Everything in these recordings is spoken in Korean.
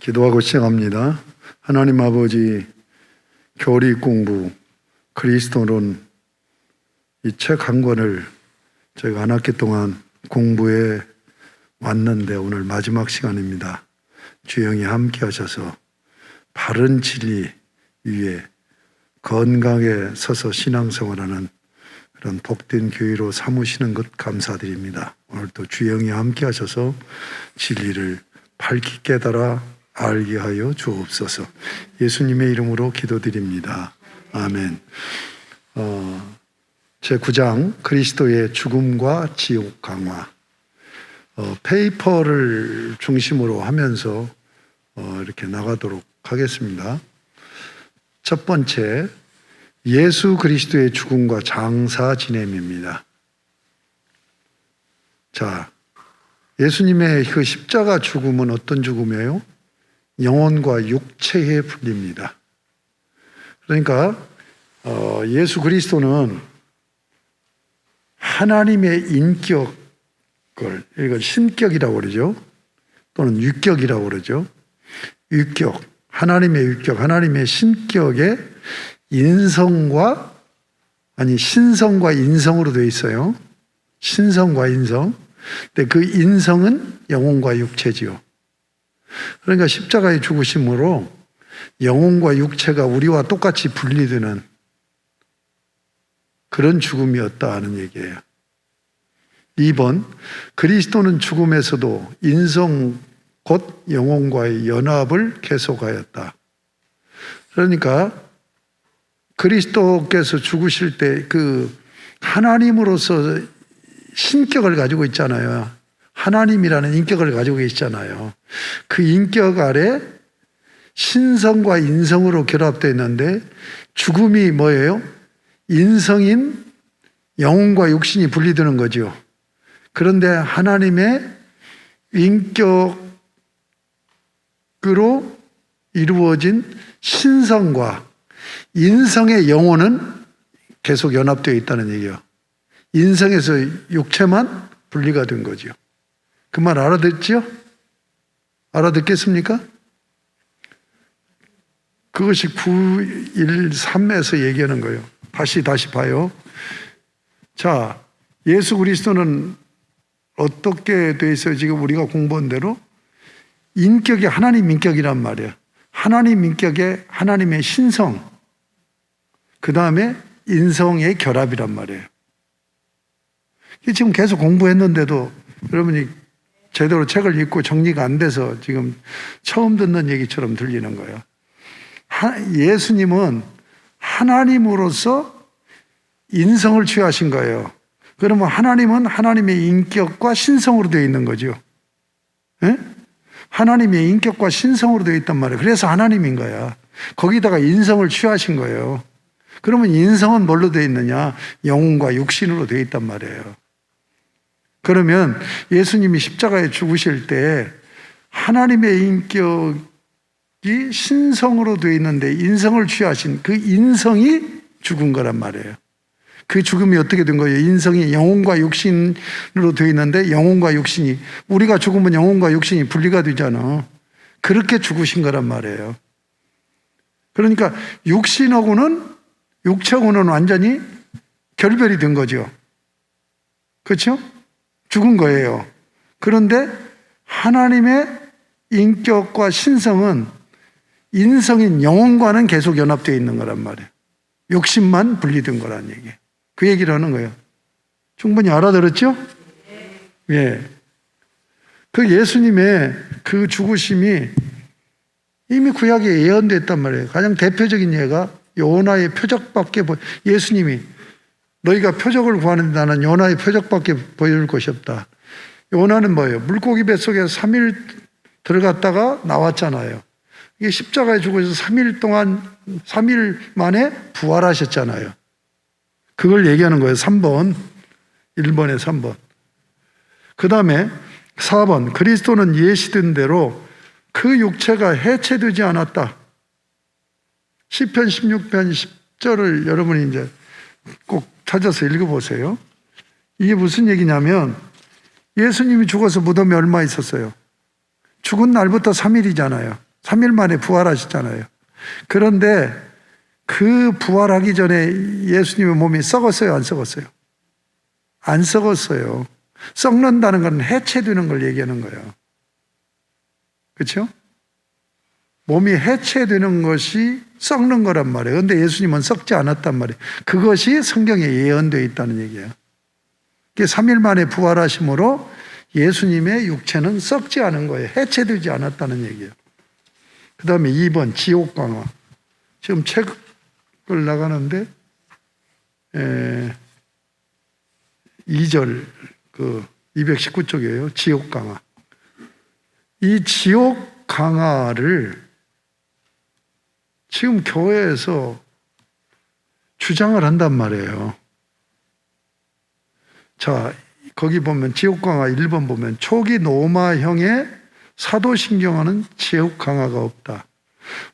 기도하고 시작합니다. 하나님 아버지, 교리 공부, 그리스도론 이 책 한 권을 저희가 한 학기 동안 공부해 왔는데 오늘 마지막 시간입니다. 주영이 함께 하셔서 바른 진리 위에 건강에 서서 신앙생활하는 그런 복된 교회로 삼으시는 것 감사드립니다. 오늘도 주영이 함께 하셔서 진리를 밝히 깨달아 알게 하여 주옵소서. 예수님의 이름으로 기도드립니다. 아멘. 제9장 그리스도의 죽음과 지옥 강화. 페이퍼를 중심으로 하면서 이렇게 나가도록 하겠습니다. 첫 번째, 예수 그리스도의 죽음과 장사 지냄입니다. 자, 예수님의 그 십자가 죽음은 어떤 죽음이에요? 영혼과 육체에 풀립니다. 그러니까 예수 그리스도는 하나님의 인격을, 이걸 신격이라고 그러죠. 또는 육격이라고 그러죠. 육격, 하나님의 육격, 하나님의 신격의 신성과 인성으로 되어 있어요. 신성과 인성. 근데 그 인성은 영혼과 육체지요. 그러니까 십자가의 죽으심으로 영혼과 육체가 우리와 똑같이 분리되는 그런 죽음이었다 하는 얘기예요. 2번, 그리스도는 죽음에서도 인성 곧 영혼과의 연합을 계속하였다. 그러니까 그리스도께서 죽으실 때 그 하나님으로서 신격을 가지고 있잖아요. 하나님이라는 인격을 가지고 계시잖아요. 그 인격 아래 신성과 인성으로 결합되어 있는데 죽음이 뭐예요? 인성인 영혼과 육신이 분리되는 거죠. 그런데 하나님의 인격으로 이루어진 신성과 인성의 영혼은 계속 연합되어 있다는 얘기예요. 인성에서 육체만 분리가 된 거죠. 그 말 알아듣죠? 알아듣겠습니까? 그것이 913에서 얘기하는 거예요. 다시 봐요. 자, 예수 그리스도는 어떻게 돼 있어요? 지금 우리가 공부한 대로 인격이 하나님 인격이란 말이에요. 하나님 인격에 하나님의 신성, 그 다음에 인성의 결합이란 말이에요. 지금 계속 공부했는데도 여러분이 제대로 책을 읽고 정리가 안 돼서 지금 처음 듣는 얘기처럼 들리는 거예요. 예수님은 하나님으로서 인성을 취하신 거예요. 그러면 하나님은 하나님의 인격과 신성으로 되어 있는 거죠. 예? 하나님의 인격과 신성으로 되어 있단 말이에요. 그래서 하나님인 거야. 거기다가 인성을 취하신 거예요. 그러면 인성은 뭘로 되어 있느냐? 영혼과 육신으로 되어 있단 말이에요. 그러면 예수님이 십자가에 죽으실 때 하나님의 인격이 신성으로 되어 있는데 인성을 취하신 그 인성이 죽은 거란 말이에요. 그 죽음이 어떻게 된 거예요? 인성이 영혼과 육신으로 되어 있는데 영혼과 육신이, 우리가 죽으면 영혼과 육신이 분리가 되잖아. 그렇게 죽으신 거란 말이에요. 그러니까 육체하고는 완전히 결별이 된 거죠. 그렇죠? 죽은 거예요. 그런데 하나님의 인격과 신성은 인성인 영혼과는 계속 연합되어 있는 거란 말이에요. 욕심만 분리된 거란 얘기예요. 그 얘기를 하는 거예요. 충분히 알아들었죠? 예. 그 예수님의 그 죽으심이 이미 구약에 예언됐단 말이에요. 가장 대표적인 예가 요나의 표적밖에 예수님이 너희가 표적을 구하는데 나는 요나의 표적밖에 보여줄 것이 없다. 요나는 뭐예요? 물고기 뱃속에 3일 들어갔다가 나왔잖아요. 이게 십자가에 죽어서 3일 만에 부활하셨잖아요. 그걸 얘기하는 거예요. 3번. 1번에 3번. 그 다음에 4번. 그리스도는 예시된 대로 그 육체가 해체되지 않았다. 시편 16편 10절을 여러분이 이제 꼭 찾아서 읽어보세요. 이게 무슨 얘기냐면 예수님이 죽어서 무덤에 얼마 있었어요? 죽은 날부터 3일이잖아요. 3일 만에 부활하셨잖아요. 그런데 그 부활하기 전에 예수님의 몸이 썩었어요, 안 썩었어요? 안 썩었어요. 썩는다는 건 해체되는 걸 얘기하는 거예요. 그렇죠? 몸이 해체되는 것이 썩는 거란 말이에요. 그런데 예수님은 썩지 않았단 말이에요. 그것이 성경에 예언되어 있다는 얘기예요. 3일 만에 부활하심으로 예수님의 육체는 썩지 않은 거예요. 해체되지 않았다는 얘기예요. 그 다음에 2번 지옥 강화. 지금 책을 나가는데 2절 219쪽이에요. 지옥 강화. 이 지옥 강화를 지금 교회에서 주장을 한단 말이에요. 자, 거기 보면 지옥 강화 1번 보면 초기 로마형의 사도신경하는 지옥 강화가 없다.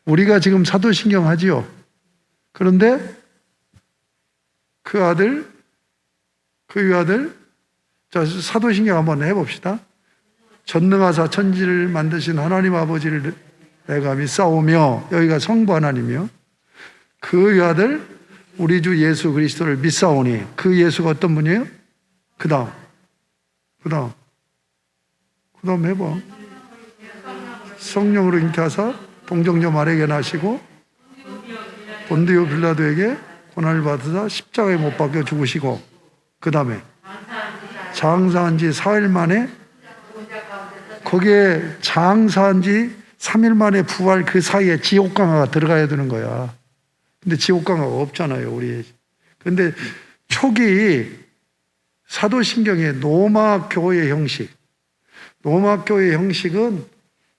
우리가 지금 사도신경 하지요. 그런데 그 아들, 자, 사도신경 한번 해봅시다. 전능하사 천지를 만드신 하나님 아버지를 내가 믿사오며, 여기가 성부 하나님이요. 그 아들 우리 주 예수 그리스도를 믿사오니, 그 예수가 어떤 분이에요? 그 다음 해봐. 성령으로 잉태하사 동정녀 마리아에게 나시고 본디오 빌라도에게 고난을 받으사 십자가에 못 박혀 죽으시고, 그 다음에 장사한 지 4일 만에, 거기에 장사한 지 3일 만에 부활, 그 사이에 지옥 강화가 들어가야 되는 거야. 근데 지옥 강화가 없잖아요, 우리. 근데 초기 사도신경의 로마 교회 형식, 로마 교회 형식은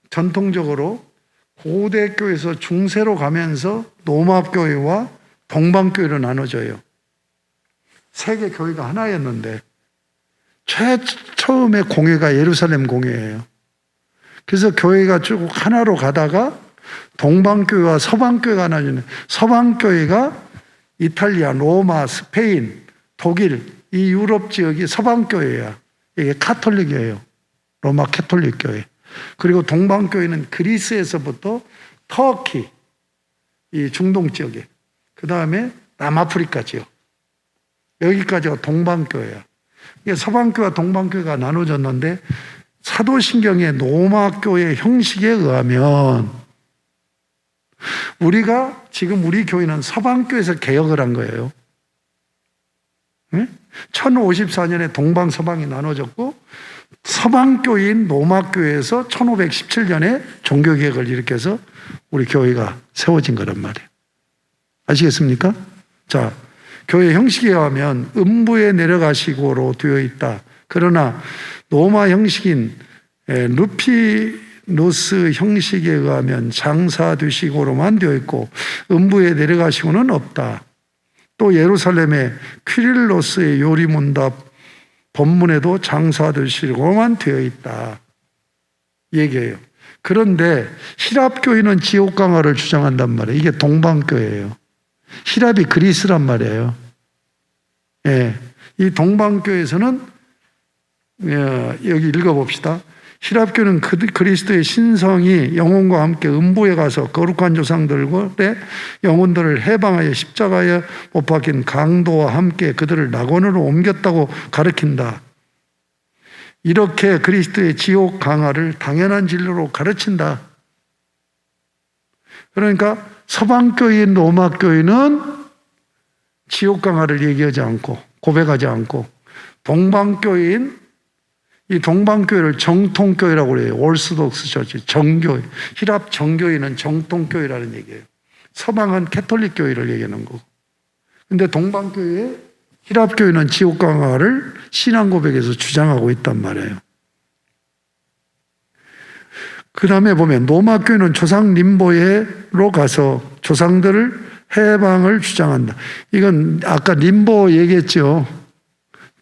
전통적으로 고대 교회에서 중세로 가면서 로마 교회와 동방 교회로 나눠져요. 세계 교회가 하나였는데 처음에 공회가 예루살렘 공회예요. 그래서 교회가 쭉 하나로 가다가 동방교회와 서방교회가 나뉘는, 서방교회가 이탈리아, 로마, 스페인, 독일, 이 유럽 지역이 서방교회야. 이게 카톨릭이에요. 로마 캐톨릭 교회. 그리고 동방교회는 그리스에서부터 터키, 이 중동 지역에, 그 다음에 남아프리카 지역, 여기까지가 동방교회야. 이게 서방교회와 동방교회가 나눠졌는데, 사도신경의 로마교회 형식에 의하면 우리가 지금 우리 교회는 서방교회에서 개혁을 한 거예요. 1054년에 동방 서방이 나눠졌고, 서방교회인 로마교회에서 1517년에 종교개혁을 일으켜서 우리 교회가 세워진 거란 말이에요. 아시겠습니까? 자, 교회 형식에 의하면 음부에 내려가시고로 되어 있다. 그러나 로마 형식인 루피누스 형식에 의하면 장사되시고로만 되어 있고 음부에 내려가시고는 없다. 또 예루살렘의 퀴릴로스의 요리문답 본문에도 장사되시고만 되어 있다. 얘기해요. 그런데 히랍교회는 지옥 강화를 주장한단 말이에요. 이게 동방교회예요. 히랍이 그리스란 말이에요. 예, 이 동방교회에서는 여기 읽어봅시다. 히랍교는 그리스도의 신성이 영혼과 함께 음부에 가서 거룩한 조상들의 영혼들을 해방하여 십자가에 못 박힌 강도와 함께 그들을 낙원으로 옮겼다고 가르친다. 이렇게 그리스도의 지옥 강화를 당연한 진리로 가르친다. 그러니까 서방교회인 로마교회는 지옥 강화를 얘기하지 않고 고백하지 않고, 동방교회인 이 동방교회를 정통교회라고 그래요. 올스독스 처치, 정교회. 히랍 정교회는 정통교회라는 얘기예요. 서방은 캐톨릭 교회를 얘기하는 거고. 근데 동방교회, 히랍교회는 지옥 강화를 신앙 고백에서 주장하고 있단 말이에요. 그 다음에 보면 로마교회는 조상 림보에로 가서 조상들을 해방을 주장한다. 이건 아까 림보 얘기했죠.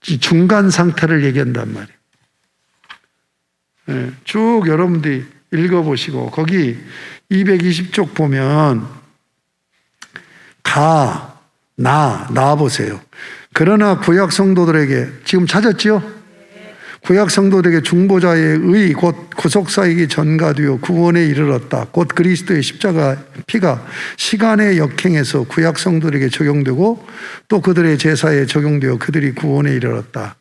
중간 상태를 얘기한단 말이에요. 네, 쭉 여러분들이 읽어보시고 거기 220쪽 보면 나 보세요. 그러나 구약 성도들에게 지금 찾았죠? 구약 성도들에게 중보자의 의 곧 구속사이기 전가되어 구원에 이르렀다. 곧 그리스도의 십자가 피가 시간의 역행에서 구약 성도들에게 적용되고 또 그들의 제사에 적용되어 그들이 구원에 이르렀다.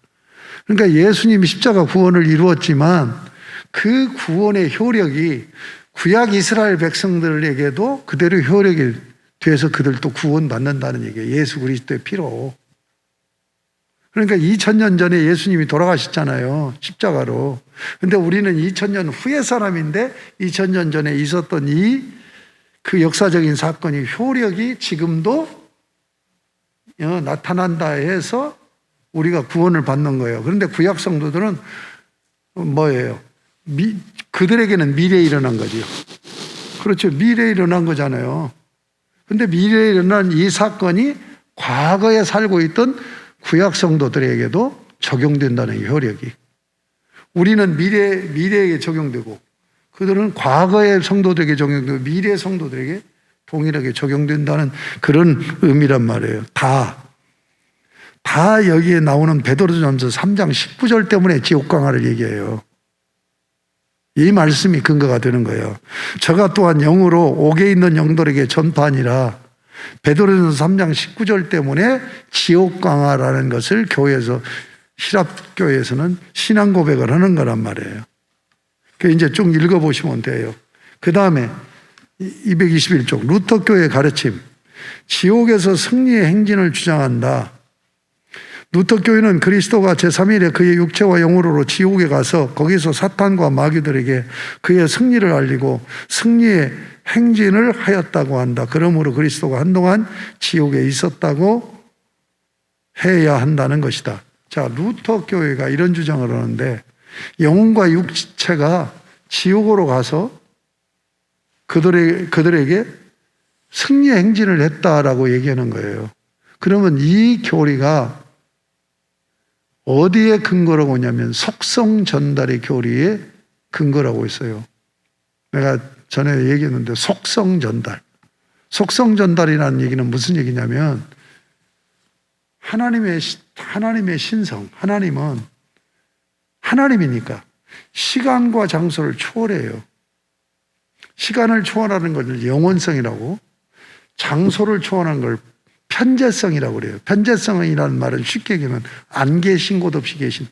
그러니까 예수님이 십자가 구원을 이루었지만 그 구원의 효력이 구약 이스라엘 백성들에게도 그대로 효력이 돼서 그들도 구원받는다는 얘기예요. 예수 그리스도의 피로. 그러니까 2000년 전에 예수님이 돌아가셨잖아요. 십자가로. 근데 우리는 2000년 후의 사람인데 2000년 전에 있었던 그 역사적인 사건이 효력이 지금도 나타난다 해서 우리가 구원을 받는 거예요. 그런데 구약 성도들은 뭐예요? 그들에게는 미래에 일어난 거죠. 그렇죠. 미래에 일어난 거잖아요. 근데 미래에 일어난 이 사건이 과거에 살고 있던 구약 성도들에게도 적용된다는 효력이. 우리는 미래에게 적용되고 그들은 과거의 성도들에게 적용되고 미래 성도들에게 동일하게 적용된다는 그런 의미란 말이에요. 다 여기에 나오는 베드로전서 3장 19절 때문에 지옥 강화를 얘기해요. 이 말씀이 근거가 되는 거예요. 저가 또한 영으로 옥에 있는 영들에게 전파하니라. 베드로전서 3장 19절 때문에 지옥 강화라는 것을 교회에서 히랍 교회에서는 신앙 고백을 하는 거란 말이에요. 그 이제 쭉 읽어보시면 돼요. 그 다음에 221쪽 루터 교회의 가르침. 지옥에서 승리의 행진을 주장한다. 루터 교회는 그리스도가 제3일에 그의 육체와 영으로로 지옥에 가서 거기서 사탄과 마귀들에게 그의 승리를 알리고 승리의 행진을 하였다고 한다. 그러므로 그리스도가 한동안 지옥에 있었다고 해야 한다는 것이다. 자, 루터 교회가 이런 주장을 하는데 영혼과 육체가 지옥으로 가서 그들에게 승리의 행진을 했다라고 얘기하는 거예요. 그러면 이 교리가 어디에 근거라고 하냐면 속성 전달의 교리에 근거라고 있어요. 내가 전에 얘기했는데 속성 전달. 속성 전달이라는 얘기는 무슨 얘기냐면 하나님의 신성, 하나님은 하나님이니까 시간과 장소를 초월해요. 시간을 초월하는 것을 영원성이라고, 장소를 초월하는 걸 편재성이라고 그래요. 편재성이라는 말은 쉽게 얘기하면 안 계신 곳 없이 계신.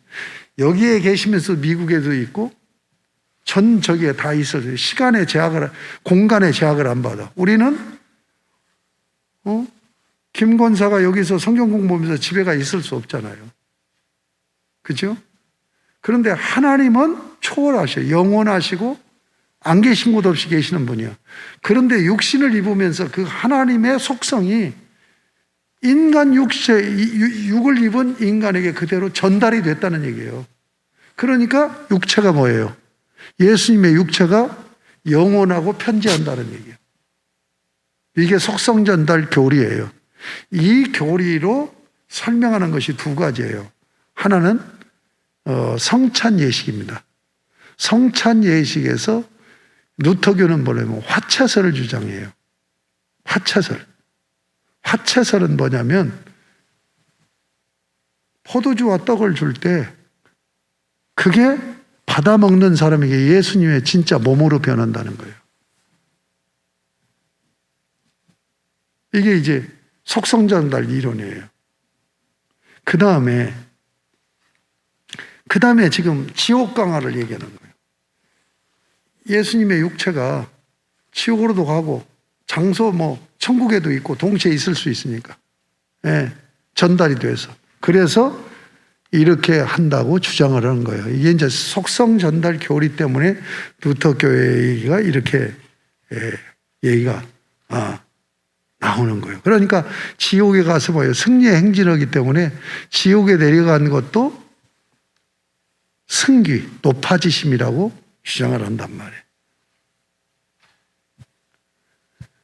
여기에 계시면서 미국에도 있고 전 저기에 다 있어서 시간의 제약을, 공간의 제약을 안 받아. 우리는 김 권사가 여기서 성경 공부하면서 집에 가 있을 수 없잖아요. 그렇죠? 그런데 하나님은 초월하셔요. 영원하시고 안 계신 곳 없이 계시는 분이야. 그런데 육신을 입으면서 그 하나님의 속성이 인간 육을 입은 인간에게 그대로 전달이 됐다는 얘기예요. 그러니까 육체가 뭐예요? 예수님의 육체가 영원하고 편재한다는 얘기예요. 이게 속성 전달 교리예요. 이 교리로 설명하는 것이 두 가지예요. 하나는 성찬 예식입니다. 성찬 예식에서 루터교는 뭐냐면 화채설을 주장해요. 화채설. 화채설은 뭐냐면 포도주와 떡을 줄 때 그게 받아 먹는 사람에게 예수님의 진짜 몸으로 변한다는 거예요. 이게 이제 속성 전달 이론이에요. 그 다음에 지금 지옥 강화를 얘기하는 거예요. 예수님의 육체가 지옥으로도 가고 장소 천국에도 있고 동시에 있을 수 있으니까 전달이 돼서 그래서 이렇게 한다고 주장을 하는 거예요. 이게 이제 속성 전달 교리 때문에 루터 교회 얘기가 이렇게 얘기가 나오는 거예요. 그러니까 지옥에 가서 뭐예요? 승리의 행진하기 때문에 지옥에 내려간 것도 승귀, 높아지심이라고 주장을 한단 말이에요.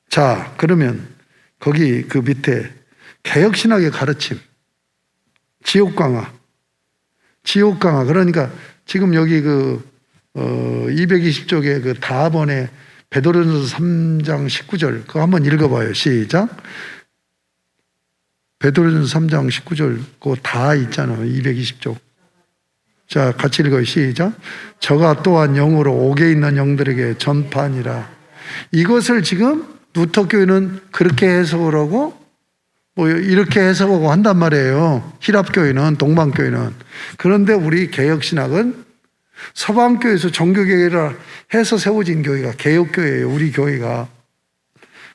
자, 그러면 거기 그 밑에 개혁신학의 가르침, 지옥 강화. 그러니까 지금 여기 220쪽에 그 다번에 베드로전서 3장 19절 그거 한번 읽어봐요. 시작. 베드로전서 3장 19절 그거 다 있잖아요. 220쪽. 자, 같이 읽어요. 시작. 저가 또한 영으로 옥에 있는 영들에게 전파하니라. 이것을 지금 루터교회는 그렇게 해석을 하고 뭐 이렇게 해석하고 한단 말이에요. 히랍교회는, 동방교회는. 그런데 우리 개혁신학은 서방교회에서 종교개혁을 해서 세워진 교회가 개혁교회예요. 우리 교회가.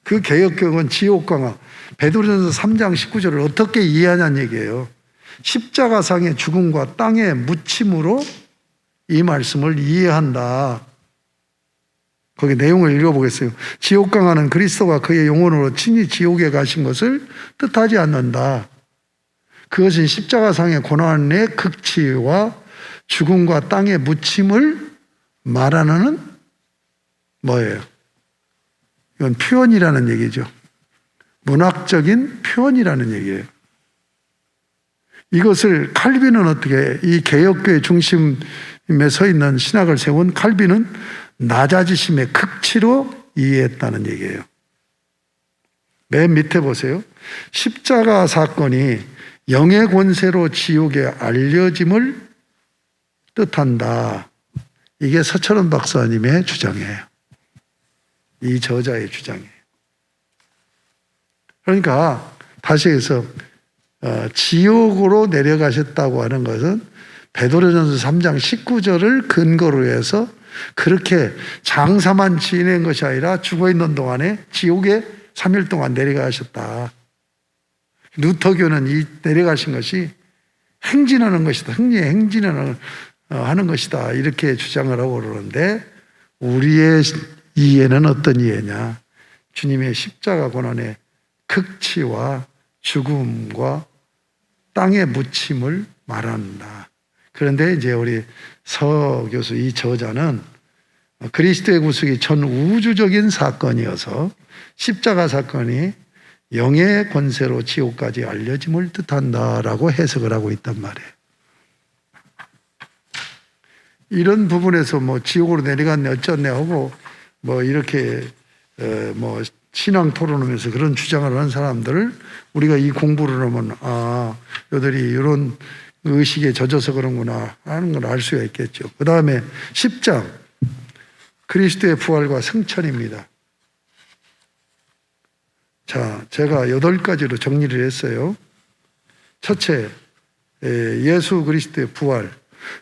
그 개혁교회는 지옥강화, 베드로전서 3장 19절을 어떻게 이해하냐는 얘기예요. 십자가상의 죽음과 땅의 묻힘으로 이 말씀을 이해한다. 거기 내용을 읽어보겠어요. 지옥강화는 그리스도가 그의 영혼으로 친히 지옥에 가신 것을 뜻하지 않는다. 그것은 십자가상의 고난의 극치와 죽음과 땅의 묻힘을 말하는 뭐예요? 이건 표현이라는 얘기죠. 문학적인 표현이라는 얘기예요. 이것을 칼빈은 어떻게, 이 개혁교의 중심에 서 있는 신학을 세운 칼빈은 낮아지심의 극치로 이해했다는 얘기예요. 맨 밑에 보세요. 십자가 사건이 영의 권세로 지옥에 알려짐을 뜻한다. 이게 서철원 박사님의 주장이에요. 이 저자의 주장이에요. 그러니까 다시 해서 지옥으로 내려가셨다고 하는 것은 베드로전서 3장 19절을 근거로 해서 그렇게 장사만 지낸 것이 아니라 죽어있는 동안에 지옥에 3일 동안 내려가셨다. 루터교는 이 내려가신 것이 행진하는 것이다. 흥리의 행진을 하는 것이다. 이렇게 주장을 하고 그러는데 우리의 이해는 어떤 이해냐? 주님의 십자가 고난의 극치와 죽음과 땅의 묻힘을 말한다. 그런데 이제 우리 서 교수 이 저자는 그리스도의 구속이 전 우주적인 사건이어서 십자가 사건이 영의 권세로 지옥까지 알려짐을 뜻한다라고 해석을 하고 있단 말이에요. 이런 부분에서 뭐 지옥으로 내려갔네 어쩌네 하고 뭐 이렇게 뭐 신앙 토론하면서 그런 주장을 하는 사람들을 우리가 이 공부를 하면 여들이 이런 의식에 젖어서 그런구나 하는 걸 알 수가 있겠죠. 그 다음에 10장 그리스도의 부활과 승천입니다. 자, 제가 8가지로 정리를 했어요. 첫째, 예수 그리스도의 부활.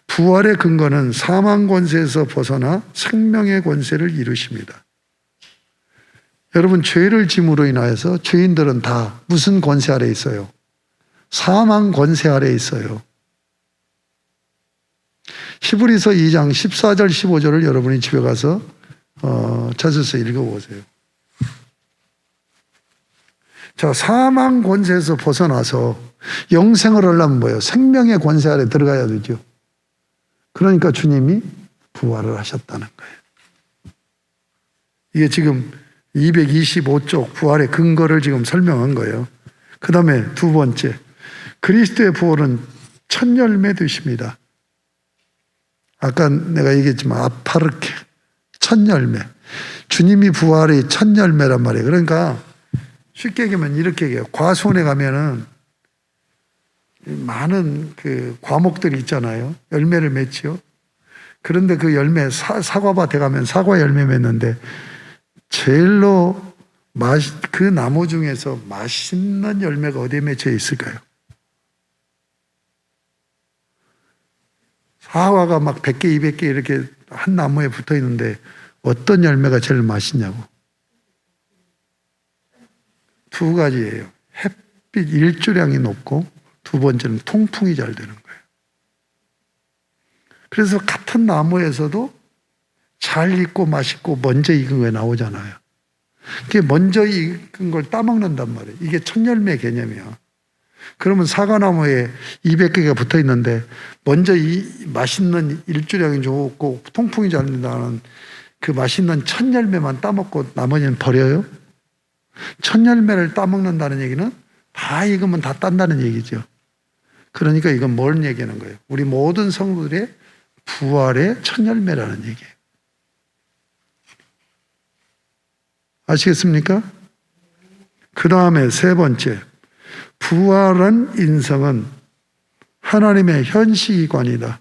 부활의 근거는 사망 권세에서 벗어나 생명의 권세를 이루십니다. 여러분, 죄를 짐으로 인하여서 죄인들은 다 무슨 권세 아래 있어요? 사망 권세 아래 있어요. 히브리서 2장 14절 15절을 여러분이 집에 가서 찾아서 읽어보세요. 자, 사망 권세에서 벗어나서 영생을 하려면 뭐예요? 생명의 권세 아래 들어가야 되죠. 그러니까 주님이 부활을 하셨다는 거예요. 이게 지금 225쪽 부활의 근거를 지금 설명한 거예요. 그 다음에 두 번째, 그리스도의 부활은 첫 열매 되십니다. 아까 내가 얘기했지만 아파르케, 첫 열매. 주님이 부활이 첫 열매란 말이에요. 그러니까 쉽게 얘기하면 이렇게 얘기해요. 과수원에 가면은 많은 그 과목들이 있잖아요. 열매를 맺지요. 그런데 그 열매, 사과밭에 가면 사과 열매 맺는데 제일로 그 나무 중에서 맛있는 열매가 어디에 맺혀 있을까요? 사과가 막 100개, 200개 이렇게 한 나무에 붙어 있는데 어떤 열매가 제일 맛있냐고. 두 가지예요. 햇빛 일조량이 높고 두 번째는 통풍이 잘 되는 거예요. 그래서 같은 나무에서도 잘 익고 맛있고 먼저 익은 게 나오잖아요. 그게 먼저 익은 걸 따먹는단 말이에요. 이게 첫 열매 개념이야. 그러면 사과나무에 200개가 붙어 있는데 먼저 이 맛있는 일조량이 좋고 통풍이 잘 된다는 그 맛있는 첫 열매만 따먹고 나머지는 버려요? 첫 열매를 따먹는다는 얘기는 다 익으면 다 딴다는 얘기죠. 그러니까 이건 뭘 얘기하는 거예요? 우리 모든 성도들의 부활의 첫 열매라는 얘기예요. 아시겠습니까? 그 다음에 세 번째, 부활한 인성은 하나님의 현시관이다.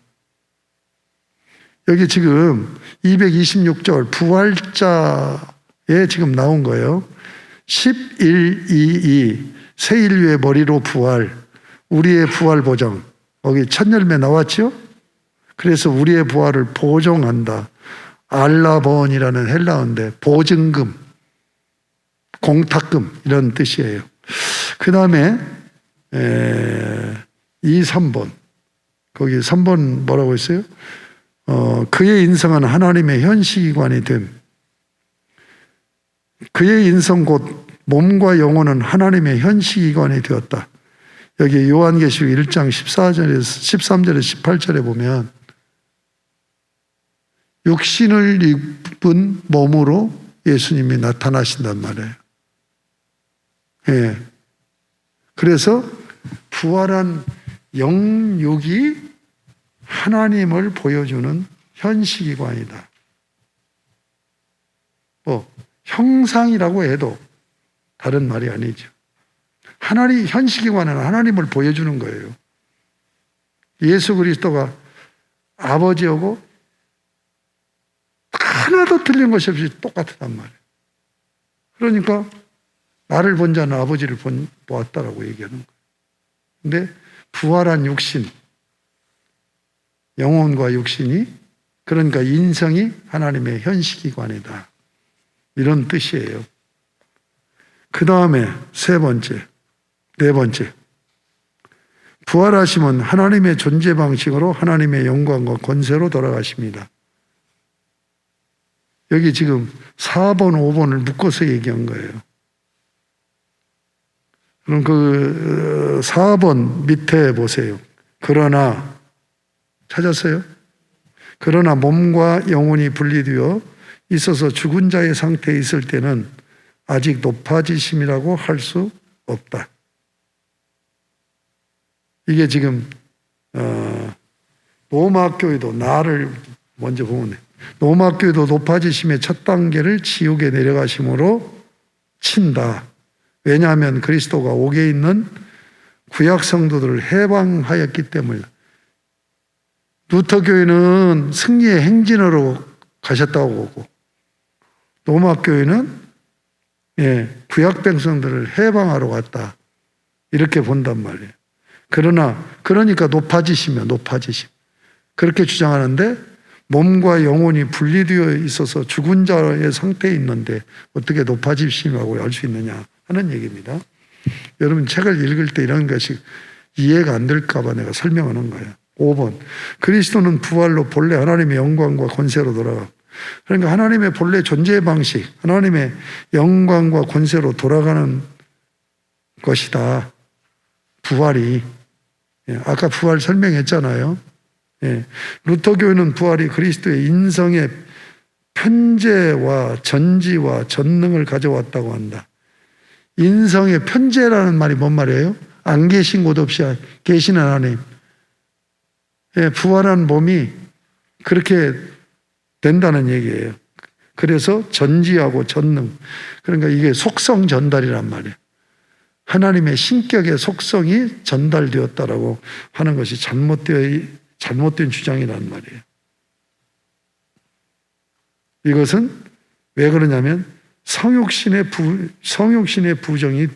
여기 지금 226절 부활자에 지금 나온 거예요. 1122 새 인류의 머리로 부활, 우리의 부활 보장. 거기 첫 열매 나왔죠? 그래서 우리의 부활을 보증한다. 알라본이라는 헬라어인데 보증금, 공탁금 이런 뜻이에요. 그 다음에 2, 3번 거기 3번 뭐라고 했어요? 그의 인성은 하나님의 현시기관이 됨. 그의 인성 곧 몸과 영혼은 하나님의 현시기관이 되었다. 여기 요한계시록 1장 13절에서 18절에 보면 육신을 입은 몸으로 예수님이 나타나신단 말이에요. 예. 그래서 부활한 영육이 하나님을 보여주는 현시기관이다. 형상이라고 해도 다른 말이 아니죠. 현시기관은 하나님을 보여주는 거예요. 예수 그리스도가 아버지하고 하나도 틀린 것이 없이 똑같단 말이에요. 그러니까 나를 본 자는 아버지를 보았다라고 얘기하는 거예요. 근데 부활한 육신, 영혼과 육신이, 그러니까 인성이 하나님의 현시기관이다. 이런 뜻이에요. 그 다음에 네 번째. 부활하심은 하나님의 존재 방식으로 하나님의 영광과 권세로 돌아가십니다. 여기 지금 4번, 5번을 묶어서 얘기한 거예요. 그럼 그 4번 밑에 보세요. 그러나, 찾았어요? 그러나 몸과 영혼이 분리되어 있어서 죽은 자의 상태에 있을 때는 아직 높아지심이라고 할 수 없다. 이게 지금 로마 교회도 나를 먼저 보면 돼. 로마 교회도 높아지심의 첫 단계를 지옥에 내려가심으로 친다. 왜냐하면 그리스도가 옥에 있는 구약 성도들을 해방하였기 때문이다. 루터 교회는 승리의 행진으로 가셨다고 보고 로마 교회는 구약 백성들을 해방하러 갔다. 이렇게 본단 말이에요. 그러니까 높아지시면 그렇게 주장하는데 몸과 영혼이 분리되어 있어서 죽은 자의 상태에 있는데 어떻게 높아지심이라고 할 수 있느냐 하는 얘기입니다. 여러분 책을 읽을 때 이런 것이 이해가 안 될까 봐 내가 설명하는 거예요. 5번 그리스도는 부활로 본래 하나님의 영광과 권세로 돌아가. 그러니까 하나님의 본래 존재 방식, 하나님의 영광과 권세로 돌아가는 것이다. 부활이. 아까 부활 설명했잖아요. 루터 교회는 부활이 그리스도의 인성의 편재와 전지와 전능을 가져왔다고 한다. 인성의 편재라는 말이 뭔 말이에요? 안 계신 곳 없이 계시는 하나님. 부활한 몸이 그렇게 된다는 얘기예요. 그래서 전지하고 전능. 그러니까 이게 속성 전달이란 말이에요. 하나님의 신격의 속성이 전달되었다라고 하는 것이 잘못된 주장이란 말이에요. 이것은 왜 그러냐면 성육신의 부정이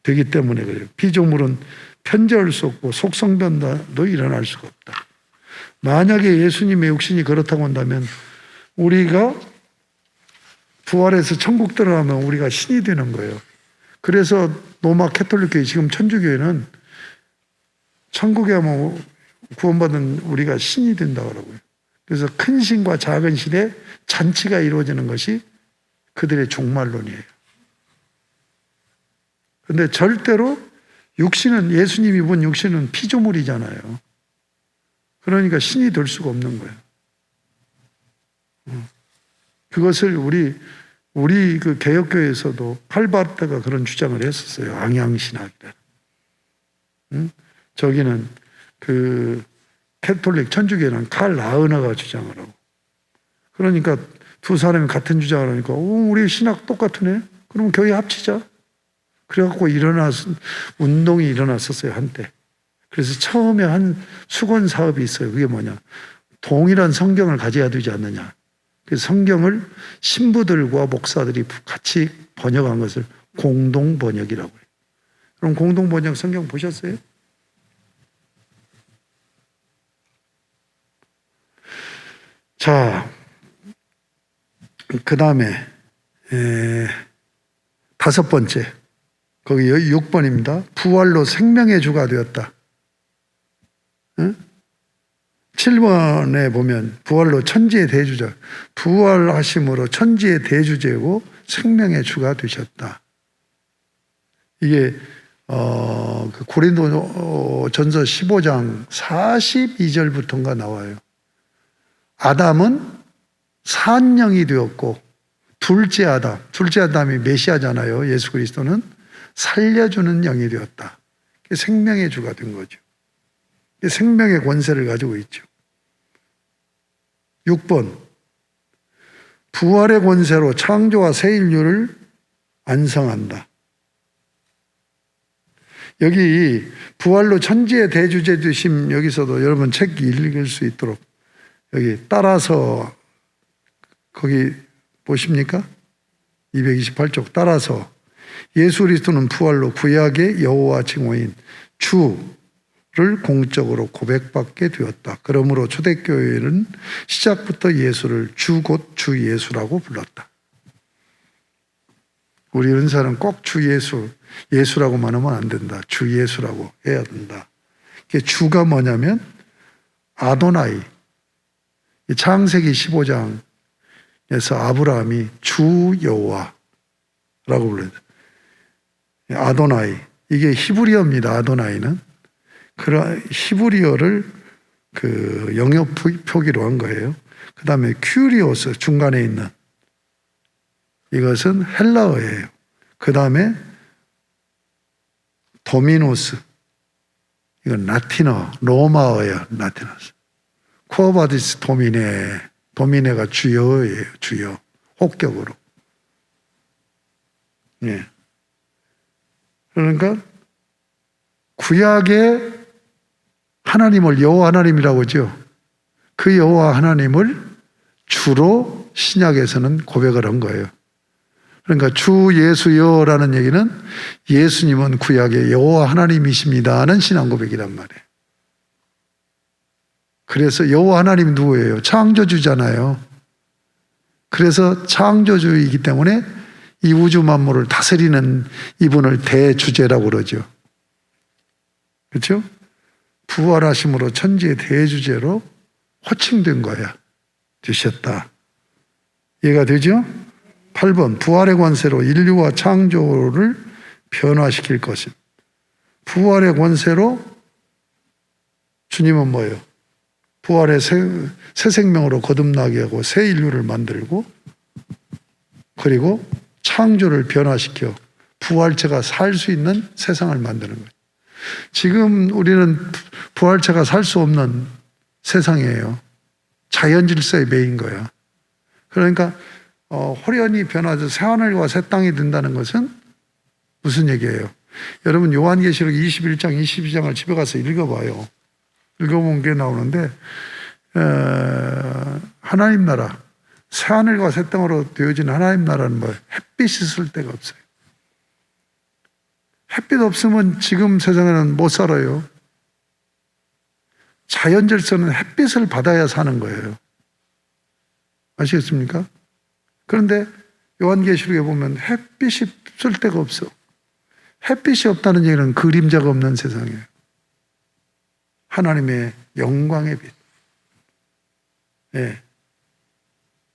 되기 때문에 그래요. 피조물은 편재할 수 없고 속성 변화도 일어날 수가 없다. 만약에 예수님의 육신이 그렇다고 한다면 우리가 부활해서 천국 들어가면 우리가 신이 되는 거예요. 그래서 로마 캐톨릭교회, 지금 천주교회는 천국에 하면 구원받은 우리가 신이 된다고 그러고요. 그래서 큰 신과 작은 신의 잔치가 이루어지는 것이 그들의 종말론이에요. 그런데 절대로 육신은, 예수님이 본 육신은 피조물이잖아요. 그러니까 신이 될 수가 없는 거예요. 그것을 우리 그 개혁교회에서도 칼바르트가 그런 주장을 했었어요. 앙양신학이다. 저기는 그 캐톨릭 천주교회는 칼 라흐너가 주장을 하고. 그러니까 두 사람이 같은 주장을 하니까 우리 신학 똑같으네. 그럼 교회 합치자. 그래갖고 운동이 일어났었어요, 한때. 그래서 처음에 한 수건 사업이 있어요. 그게 뭐냐? 동일한 성경을 가져야 되지 않느냐. 그래서 성경을 신부들과 목사들이 같이 번역한 것을 공동 번역이라고 해요. 그럼 공동 번역 성경 보셨어요? 자, 그 다음에 5번째, 거기 6번입니다. 부활로 생명의 주가 되었다. 7번에 보면 부활로 천지의 대주자, 부활하심으로 천지의 대주제고 생명의 주가 되셨다. 이게 그 고린도 전서 15장 42절부터인가 나와요. 아담은 산영이 되었고 둘째 아담이 메시아잖아요. 예수 그리스도는 살려주는 영이 되었다. 생명의 주가 된 거죠. 생명의 권세를 가지고 있죠. 6번, 부활의 권세로 창조와 새 인류를 완성한다. 여기 부활로 천지의 대주제 되심, 여기서도 여러분 책 읽을 수 있도록 여기 따라서 거기 보십니까? 228쪽 따라서 예수 그리스도는 부활로 구약의 여호와 칭호인 주를 공적으로 고백받게 되었다. 그러므로 초대교회는 시작부터 예수를 주 곧 주 예수라고 불렀다. 우리 은사는 꼭 주 예수, 예수라고만 하면 안 된다. 주 예수라고 해야 된다. 주가 뭐냐면 아도나이. 창세기 15장에서 아브라함이 주 여호와라고 불러요. 아도나이. 이게 히브리어입니다. 아도나이는. 그런 히브리어를 그 영역 표기로 한 거예요. 그 다음에 큐리오스 중간에 있는 이것은 헬라어예요. 그 다음에 도미노스 이건 라틴어, 로마어예요. 라틴어스. 쿠어바디스 도미네가 주여예요. 주여. 혹격으로. 예. 그러니까 구약의 하나님을 여호와 하나님이라고 하죠. 그 여호와 하나님을 주로 신약에서는 고백을 한 거예요. 그러니까 주 예수여라는 얘기는 예수님은 구약의 여호와 하나님이십니다는 신앙 고백이란 말이에요. 그래서 여호와 하나님 누구예요? 창조주잖아요. 그래서 창조주이기 때문에 이 우주 만물을 다스리는 이분을 대주제라고 그러죠. 그렇죠? 부활하심으로 천지의 대주제로 호칭된 거야. 되셨다. 이해가 되죠? 8번 부활의 권세로 인류와 창조를 변화시킬 것임. 부활의 권세로 주님은 뭐예요? 부활의 새 생명으로 거듭나게 하고 새 인류를 만들고 그리고 창조를 변화시켜 부활체가 살 수 있는 세상을 만드는 거예요. 지금 우리는 부활체가 살 수 없는 세상이에요. 자연 질서에 매인 거야. 그러니까 호련히 변화해서 새하늘과 새 땅이 된다는 것은 무슨 얘기예요? 여러분 요한계시록 21장, 22장을 집에 가서 읽어봐요. 읽어보면 게 나오는데 하나님 나라, 새하늘과 새 땅으로 되어진 하나님 나라는 뭐예요? 햇빛이 있을 데가 없어요. 햇빛 없으면 지금 세상에는 못 살아요. 자연 질서는 햇빛을 받아야 사는 거예요. 아시겠습니까? 그런데 요한계시록에 보면 햇빛이 쓸 데가 없어. 햇빛이 없다는 얘기는 그림자가 없는 세상이에요. 하나님의 영광의 빛. 예.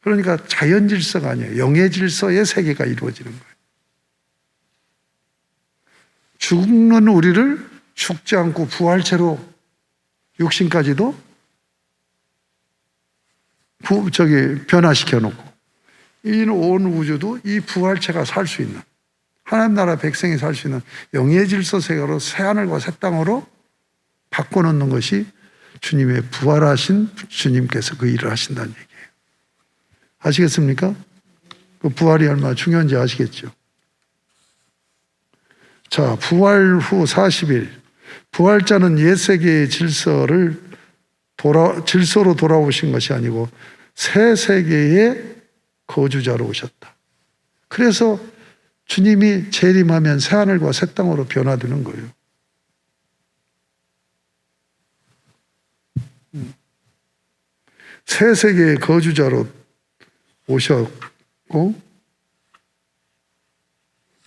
그러니까 자연 질서가 아니에요. 영의 질서의 세계가 이루어지는 거예요. 죽는 우리를 죽지 않고 부활체로 육신까지도 변화시켜 놓고 이 온 우주도 이 부활체가 살 수 있는 하나님 나라 백성이 살 수 있는 영의 질서 세계로 새하늘과 새 땅으로 바꿔놓는 것이 주님의 부활하신 주님께서 그 일을 하신다는 얘기예요. 아시겠습니까? 그 부활이 얼마나 중요한지 아시겠죠? 자, 부활 후 40일 부활자는 옛 세계의 질서를 질서로 돌아오신 것이 아니고 새 세계의 거주자로 오셨다. 그래서 주님이 재림하면 새하늘과 새 땅으로 변화되는 거예요. 새 세계의 거주자로 오셨고,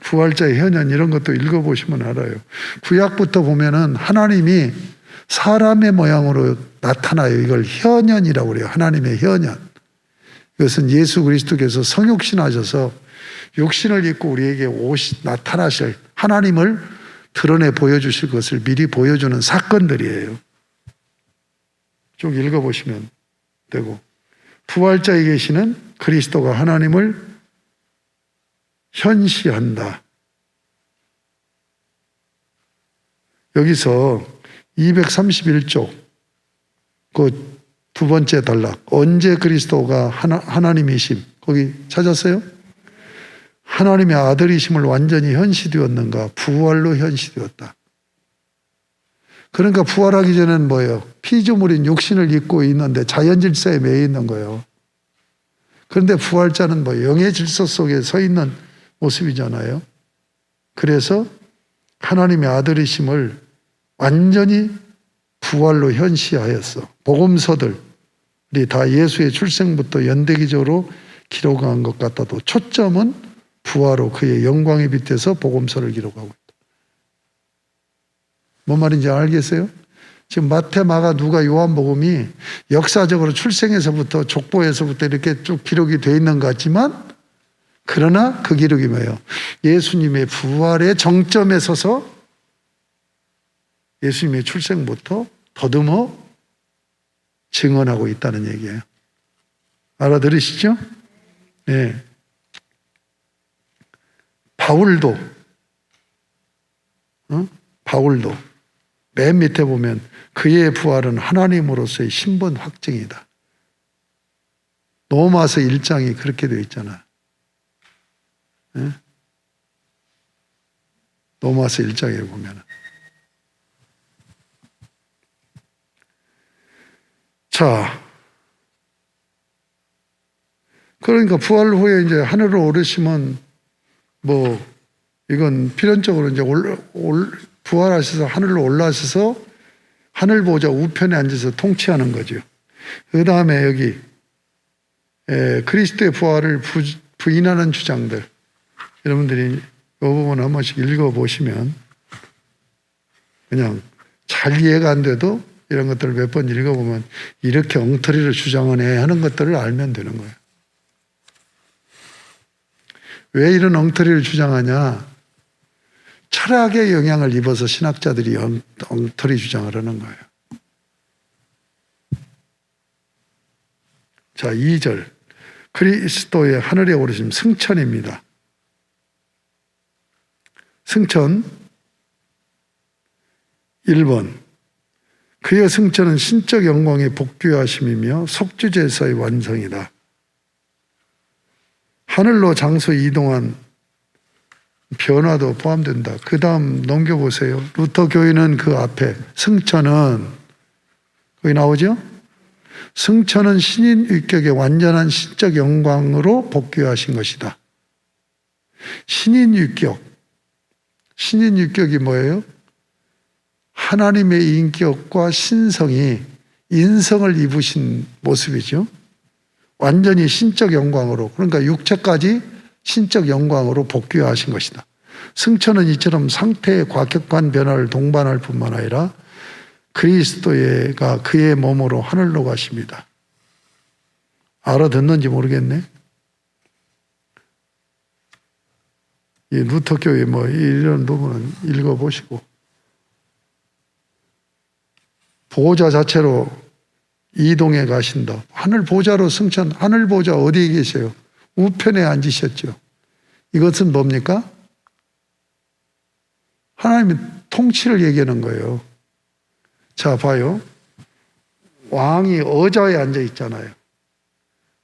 부활자의 현현 이런 것도 읽어보시면 알아요. 구약부터 보면은 하나님이 사람의 모양으로 나타나요. 이걸 현현이라고 그래요. 하나님의 현현. 이것은 예수 그리스도께서 성육신하셔서 육신을 입고 우리에게 나타나실 하나님을 드러내 보여주실 것을 미리 보여주는 사건들이에요. 쭉 읽어보시면 되고, 부활자에 계시는 그리스도가 하나님을 현시한다. 여기서 231쪽 그 두 번째 단락, 언제 그리스도가 하나님이심, 거기 찾았어요? 하나님의 아들이심을 완전히 현시되었는가? 부활로 현시되었다. 그러니까 부활하기 전에는 뭐예요? 피조물인 육신을 입고 있는데 자연 질서에 매여 있는 거예요. 그런데 부활자는 뭐 영의 질서 속에 서 있는 모습이잖아요. 그래서 하나님의 아들이심을 완전히 부활로 현시하였어. 복음서들이 다 예수의 출생부터 연대기적으로 기록한 것 같아도 초점은 부활로 그의 영광에 빛에서 복음서를 기록하고 있다. 뭔 말인지 알겠어요? 지금 마태, 마가, 누가, 요한복음이 역사적으로 출생에서부터 족보에서부터 이렇게 쭉 기록이 되어 있는 것 같지만, 그러나 그 기록이 뭐예요? 예수님의 부활의 정점에 서서 예수님의 출생부터 더듬어 증언하고 있다는 얘기예요. 알아들으시죠? 네. 바울도 맨 밑에 보면 그의 부활은 하나님으로서의 신분 확증이다. 로마서 1장이 그렇게 되어 있잖아요. 네? 로마서 1장에 보면. 자, 그러니까 부활 후에 이제 하늘로 오르시면 뭐 이건 필연적으로 이제 부활하셔서 하늘로 올라가셔서 하늘 보좌 우편에 앉아서 통치하는 거죠. 그 다음에 여기 그리스도의 부활을 부인하는 주장들, 여러분들이 이 부분 한 번씩 읽어보시면 그냥 잘 이해가 안 돼도 이런 것들을 몇 번 읽어보면 이렇게 엉터리를 주장하네 하는 것들을 알면 되는 거예요. 왜 이런 엉터리를 주장하냐? 철학의 영향을 입어서 신학자들이 엉터리 주장을 하는 거예요. 자, 2절. 그리스도의 하늘에 오르심 승천입니다. 승천 1번. 그의 승천은 신적 영광의 복귀하심이며 속주제사의 완성이다. 하늘로 장소 이동한 변화도 포함된다. 그 다음 넘겨보세요. 루터 교인은 그 앞에 승천은 거기 나오죠? 승천은 신인 위격의 완전한 신적 영광으로 복귀하신 것이다. 신인 위격. 신인 위격이 뭐예요? 하나님의 인격과 신성이 인성을 입으신 모습이죠. 완전히 신적 영광으로, 그러니까 육체까지 신적 영광으로 복귀하신 것이다. 승천은 이처럼 상태의 과격한 변화를 동반할 뿐만 아니라 그리스도가 그의 몸으로 하늘로 가십니다. 알아듣는지 모르겠네. 이 루터교의 뭐 이런 부분은 읽어보시고, 보좌 자체로 이동해 가신다. 하늘 보좌로 승천, 하늘 보좌 어디에 계세요? 우편에 앉으셨죠. 이것은 뭡니까? 하나님의 통치를 얘기하는 거예요. 자, 봐요. 왕이 의자에 앉아 있잖아요.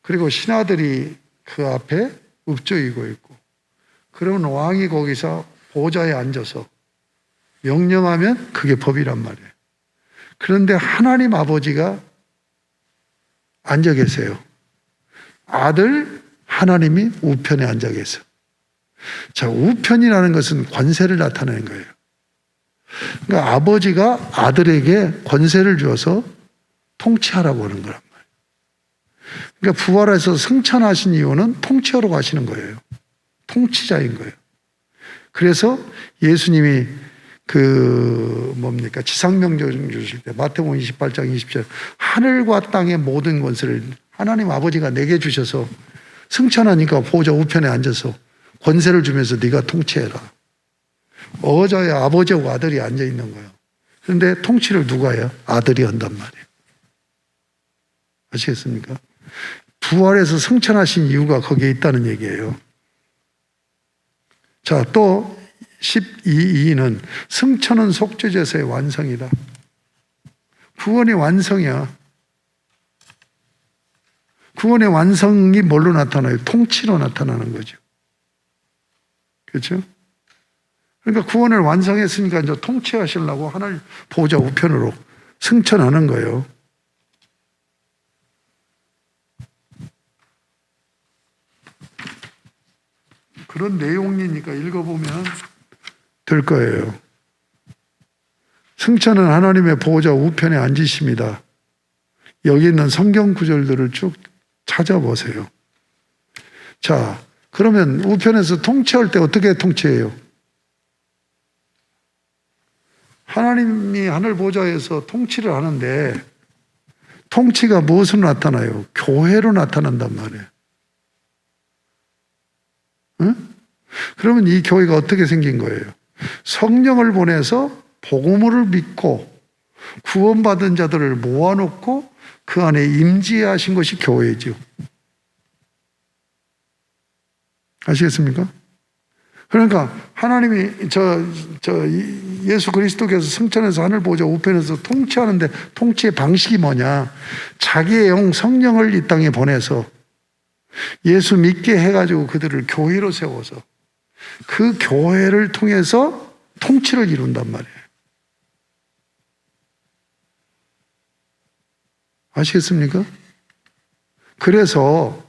그리고 신하들이 그 앞에 읍조이고 있고, 그러면 왕이 거기서 보좌에 앉아서 명령하면 그게 법이란 말이에요. 그런데 하나님 아버지가 앉아 계세요. 아들 하나님이 우편에 앉아 계세요. 자, 우편이라는 것은 권세를 나타내는 거예요. 그러니까 아버지가 아들에게 권세를 주어서 통치하라고 하는 거란 말이에요. 그러니까 부활해서 승천하신 이유는 통치하러 가시는 거예요. 통치자인 거예요. 그래서 예수님이 지상명령 주실 때 마태복음 28장 20절 하늘과 땅의 모든 권세를 하나님 아버지가 내게 주셔서 승천하니까 보호자 우편에 앉아서 권세를 주면서 네가 통치해라. 어자의 아버지하고 아들이 앉아 있는 거예요. 그런데 통치를 누가 해요? 아들이 한단 말이에요. 아시겠습니까? 부활해서 승천하신 이유가 거기에 있다는 얘기예요. 자, 또 12는 승천은 속죄제사의 완성이다. 구원의 완성이야. 구원의 완성이 뭘로 나타나요? 통치로 나타나는 거죠. 그렇죠? 그러니까 구원을 완성했으니까 이제 통치하시려고 하늘 보호자 우편으로 승천하는 거예요. 그런 내용이니까 읽어보면 될 거예요. 승천은 하나님의 보호자 우편에 앉으십니다. 여기 있는 성경 구절들을 쭉 찾아보세요. 자, 그러면 우편에서 통치할 때 어떻게 통치해요? 하나님이 하늘 보좌에서 통치를 하는데 통치가 무엇으로 나타나요? 교회로 나타난단 말이에요. 응? 그러면 이 교회가 어떻게 생긴 거예요? 성령을 보내서 복음을 믿고 구원받은 자들을 모아놓고 그 안에 임재하신 것이 교회죠. 아시겠습니까? 그러니까 하나님이 예수 그리스도께서 승천해서 하늘 보좌 우편에서 통치하는데 통치의 방식이 뭐냐? 자기의 영 성령을 이 땅에 보내서 예수 믿게 해가지고 그들을 교회로 세워서 그 교회를 통해서 통치를 이룬단 말이에요. 아시겠습니까? 그래서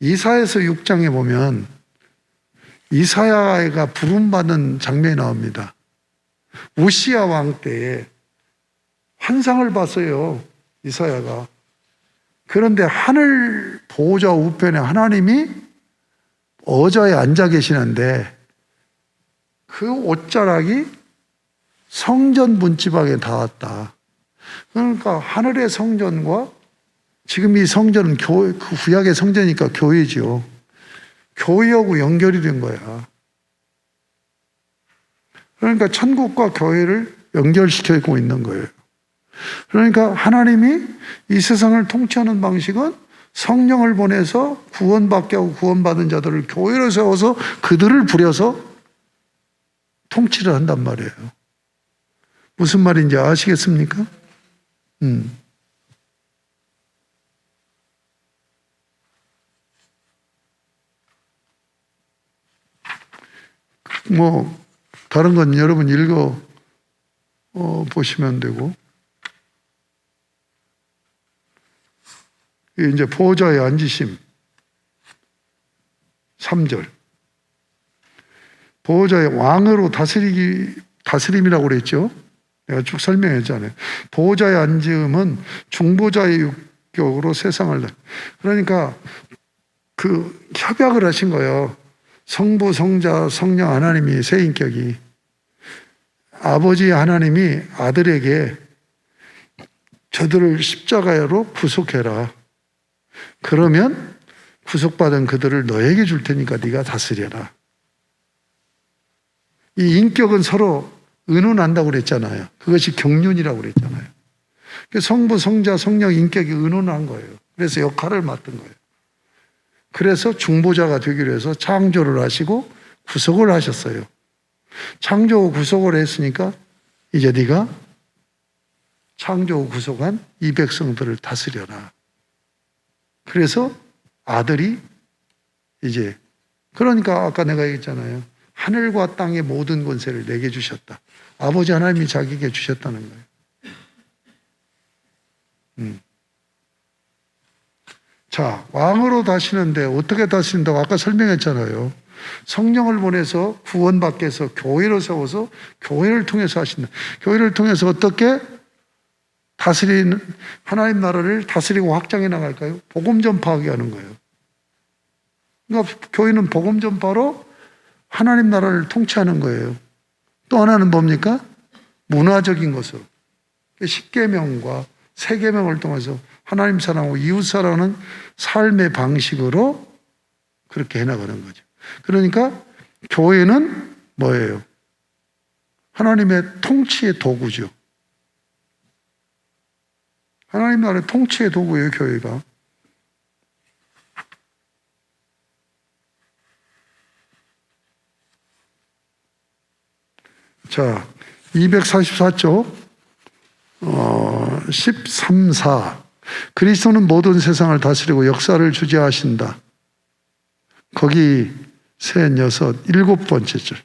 이사야서 6장에 보면 이사야가 부름받은 장면이 나옵니다. 우시야 왕 때에 환상을 봤어요. 이사야가. 그런데 하늘 보호자 우편에 하나님이 어자에 앉아 계시는데 그 옷자락이 성전 문지방에 닿았다. 그러니까 하늘의 성전과 지금 이 성전은 그 구약의 성전이니까 교회죠. 교회하고 연결이 된 거야. 그러니까 천국과 교회를 연결시키고 있는 거예요. 그러니까 하나님이 이 세상을 통치하는 방식은 성령을 보내서 구원받게 하고 구원받은 자들을 교회로 세워서 그들을 부려서 통치를 한단 말이에요. 무슨 말인지 아시겠습니까? 다른 건 여러분 읽어 보시면 되고, 이제 보호자의 앉으심 3절. 보호자의 왕으로 다스림이라고 그랬죠. 내가 쭉 설명했잖아요. 보호자의 앉음은 중보자의 격으로 세상을, 그러니까 그 협약을 하신 거예요. 성부, 성자, 성령 하나님이 세 인격이 아버지 하나님이 아들에게 저들을 십자가로 구속해라. 그러면 구속받은 그들을 너에게 줄 테니까 네가 다스려라. 이 인격은 서로 의논한다고 그랬잖아요. 그것이 경륜이라고 그랬잖아요. 성부, 성자, 성령 인격이 의논한 거예요. 그래서 역할을 맡은 거예요. 그래서 중보자가 되기로 해서 창조를 하시고 구속을 하셨어요. 창조하고 구속을 했으니까 이제 네가 창조하고 구속한 이 백성들을 다스려라. 그래서 아들이 이제, 그러니까 아까 내가 얘기했잖아요. 하늘과 땅의 모든 권세를 내게 주셨다. 아버지 하나님이 자기에게 주셨다는 거예요. 자, 왕으로 다시는데 어떻게 다신다고 아까 설명했잖아요. 성령을 보내서 구원받게 해서 교회로 세워서 교회를 통해서 하신다. 교회를 통해서 어떻게 다스리는, 하나님 나라를 다스리고 확장해 나갈까요? 복음 전파하게 하는 거예요. 그러니까 교회는 복음 전파로 하나님 나라를 통치하는 거예요. 또 하나는 뭡니까? 문화적인 것으로. 십계명과 세계명을 통해서 하나님 사랑하고 이웃 사랑하는 삶의 방식으로 그렇게 해나가는 거죠. 그러니까 교회는 뭐예요? 하나님의 통치의 도구죠. 하나님 나라의 통치의 도구예요, 교회가. 자, 244쪽 13, 4 그리스도는 모든 세상을 다스리고 역사를 주재하신다. 거기 셋, 여섯, 일곱 번째 줄.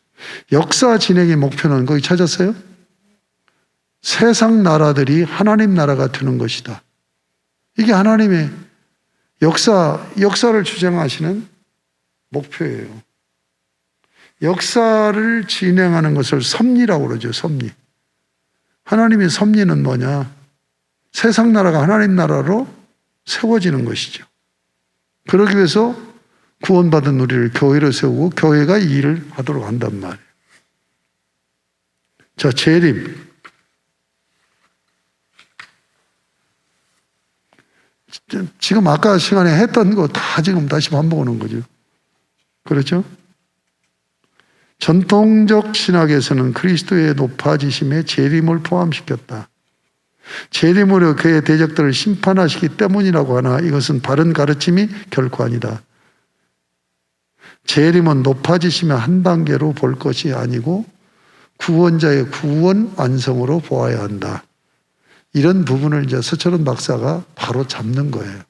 역사 진행의 목표는 거기 찾았어요? 세상 나라들이 하나님 나라가 되는 것이다. 이게 하나님의 역사를 주장하시는 목표예요. 역사를 진행하는 것을 섭리라고 그러죠, 섭리. 하나님의 섭리는 뭐냐? 세상 나라가 하나님 나라로 세워지는 것이죠. 그러기 위해서 구원받은 우리를 교회로 세우고 교회가 이 일을 하도록 한단 말이에요. 자, 재림. 지금 아까 시간에 했던 거 다 지금 다시 반복하는 거죠. 그렇죠? 전통적 신학에서는 그리스도의 높아지심에 재림을 포함시켰다. 재림으로 그의 대적들을 심판하시기 때문이라고 하나 이것은 바른 가르침이 결코 아니다. 재림은 높아지심의 한 단계로 볼 것이 아니고 구원자의 구원 완성으로 보아야 한다. 이런 부분을 이제 서철원 박사가 바로 잡는 거예요.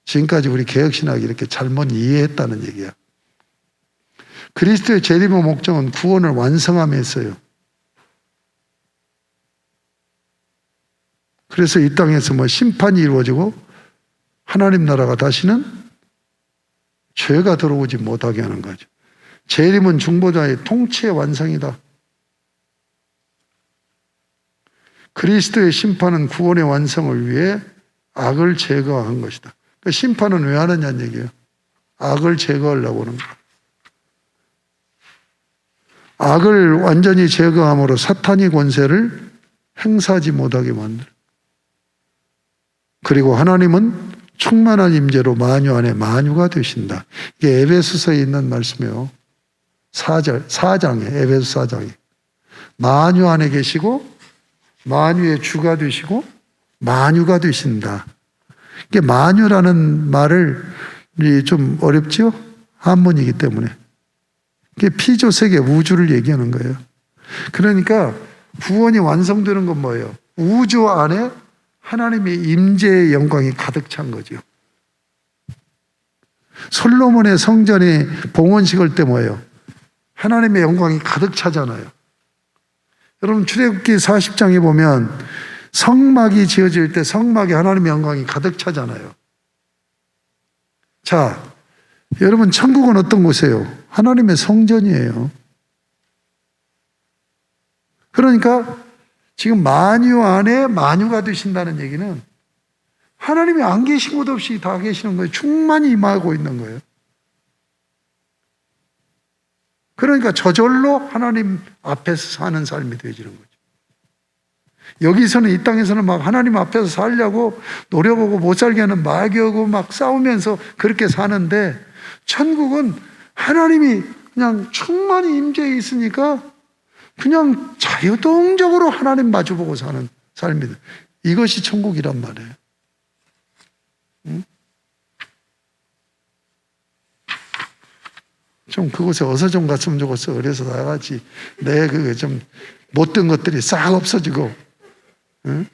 지금까지 우리 개혁신학이 이렇게 잘못 이해했다는 얘기야. 그리스도의 재림의 목적은 구원을 완성함에서요. 그래서 이 땅에서 뭐 심판이 이루어지고 하나님 나라가 다시는 죄가 들어오지 못하게 하는 거죠. 재림은 중보자의 통치의 완성이다. 그리스도의 심판은 구원의 완성을 위해 악을 제거한 것이다. 그러니까 심판은 왜 하느냐는 얘기예요. 악을 제거하려고 하는 거예요. 악을 완전히 제거함으로 사탄의 권세를 행사하지 못하게 만들. 그리고 하나님은 충만한 임재로 만유 안에 만유가 되신다. 이게 에베소서에 있는 말씀이에요. 4장에 에베소 4장에 만유 안에 계시고 만유의 주가 되시고 만유가 되신다. 이게 만유라는 말을 좀 어렵죠? 한문이기 때문에. 이게 피조세계 우주를 얘기하는 거예요. 그러니까 구원이 완성되는 건 뭐예요? 우주 안에 하나님의 임재의 영광이 가득 찬 거죠. 솔로몬의 성전이 봉헌식을 때 뭐예요? 하나님의 영광이 가득 차잖아요. 여러분 출애굽기 40장에 보면 성막이 지어질 때 성막에 하나님의 영광이 가득 차잖아요. 자, 여러분 천국은 어떤 곳이에요? 하나님의 성전이에요. 그러니까 지금 만유 안에 만유가 되신다는 얘기는 하나님이 안 계신 곳 없이 다 계시는 거예요. 충만히 임하고 있는 거예요. 그러니까 저절로 하나님 앞에서 사는 삶이 되어지는 거죠. 여기서는 이 땅에서는 막 하나님 앞에서 살려고 노력하고 못 살게 하는 마귀하고 막 싸우면서 그렇게 사는데 천국은 하나님이 그냥 충만히 임재해 있으니까 그냥 자유동적으로 하나님 마주보고 사는 삶이다. 이것이 천국이란 말이에요. 응? 좀 그곳에 어서 좀 갔으면 좋겠어. 그래서 나같이 내 그 좀 못된 것들이 싹 없어지고, 응?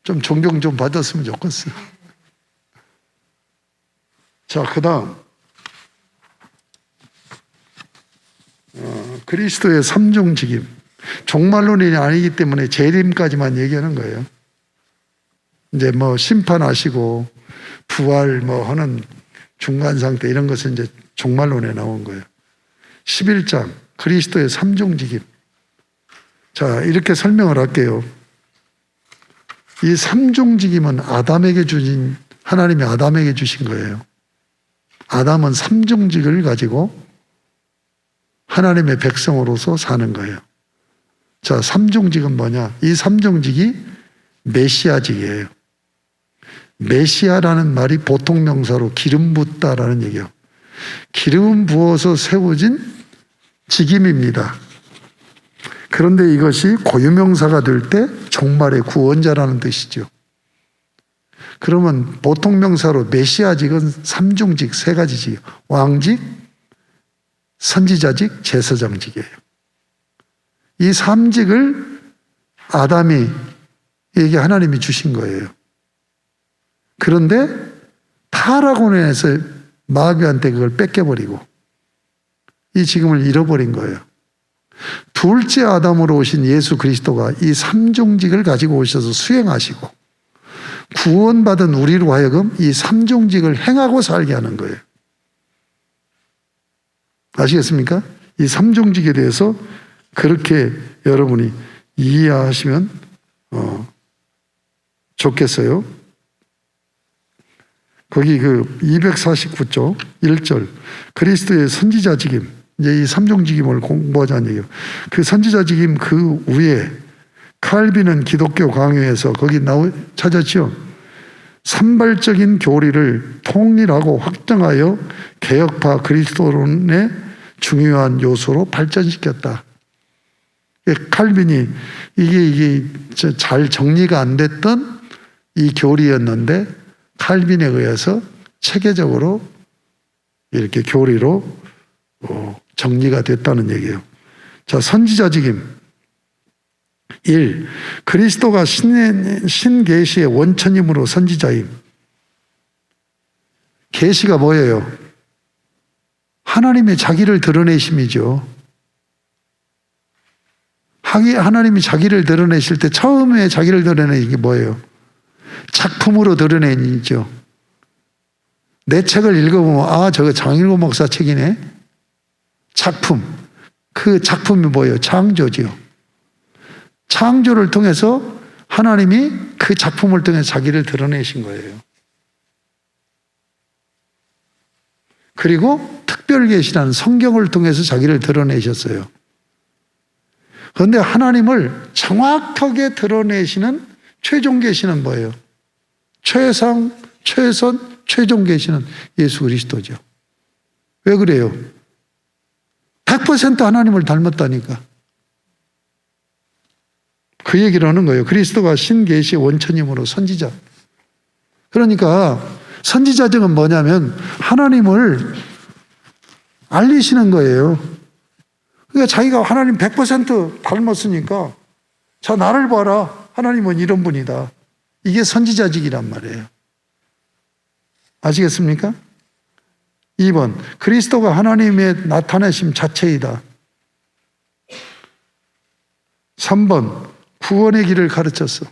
좀 존경 좀 받았으면 좋겠어. 자, 그 다음. 그리스도의 삼중직임. 종말론이 아니기 때문에 재림까지만 얘기하는 거예요. 이제 뭐 심판하시고 부활 뭐 하는 중간 상태 이런 것은 이제 종말론에 나온 거예요. 11장 그리스도의 삼중직임. 자, 이렇게 설명을 할게요. 이 삼중직임은 아담에게 주신, 하나님이 아담에게 주신 거예요. 아담은 삼중직을 가지고 하나님의 백성으로서 사는 거예요. 자, 삼중직은 뭐냐? 이 삼중직이 메시아직이에요. 메시아라는 말이 보통 명사로 기름 붓다라는 얘기예요. 기름 부어서 세워진 직임입니다. 그런데 이것이 고유명사가 될 때 종말의 구원자라는 뜻이죠. 그러면 보통 명사로 메시아직은 삼중직, 세 가지직, 왕직, 선지자직, 제사장직이에요. 이 삼직을 아담에게 하나님이 주신 거예요. 그런데 타락으로 인해서 마귀한테 그걸 뺏겨버리고 이 직임을 잃어버린 거예요. 둘째 아담으로 오신 예수 그리스도가 이 삼중직을 가지고 오셔서 수행하시고 구원받은 우리로 하여금 이 삼중직을 행하고 살게 하는 거예요. 아시겠습니까? 이 삼중직에 대해서 그렇게 여러분이 이해하시면 좋겠어요. 거기 그 249쪽 1절 그리스도의 선지자직임, 이제 이 삼중직임을 공부하자는 얘기예요. 그 선지자직임 그 위에 칼빈은 기독교 강요에서 거기 찾았죠. 산발적인 교리를 통일하고 확정하여 개혁파 그리스도론의 중요한 요소로 발전시켰다. 칼빈이 이게 잘 정리가 안 됐던 이 교리였는데 칼빈에 의해서 체계적으로 이렇게 교리로 정리가 됐다는 얘기예요. 자, 선지자직임 1. 그리스도가 신계시의 원천임으로 선지자임. 계시가 뭐예요? 하나님의 자기를 드러내심이죠. 하나님이 자기를 드러내실 때 처음에 자기를 드러내는 게 뭐예요? 작품으로 드러내죠. 내 책을 읽어보면 아, 저거 장일고 목사 책이네. 작품. 그 작품이 뭐예요? 창조지요. 창조를 통해서 하나님이 그 작품을 통해 자기를 드러내신 거예요. 그리고 특별계시라는 성경을 통해서 자기를 드러내셨어요. 그런데 하나님을 정확하게 드러내시는 최종 계시는 뭐예요? 최상, 최선, 최종 계시는 예수 그리스도죠. 왜 그래요? 100% 하나님을 닮았다니까. 그 얘기를 하는 거예요. 그리스도가 신계시의 원천임으로 선지자. 그러니까 선지자적은 뭐냐면 하나님을 알리시는 거예요. 그러니까 자기가 하나님 100% 닮았으니까 자, 나를 봐라. 하나님은 이런 분이다. 이게 선지자직이란 말이에요. 아시겠습니까? 2번, 그리스도가 하나님의 나타내심 자체이다. 3번, 구원의 길을 가르쳤어.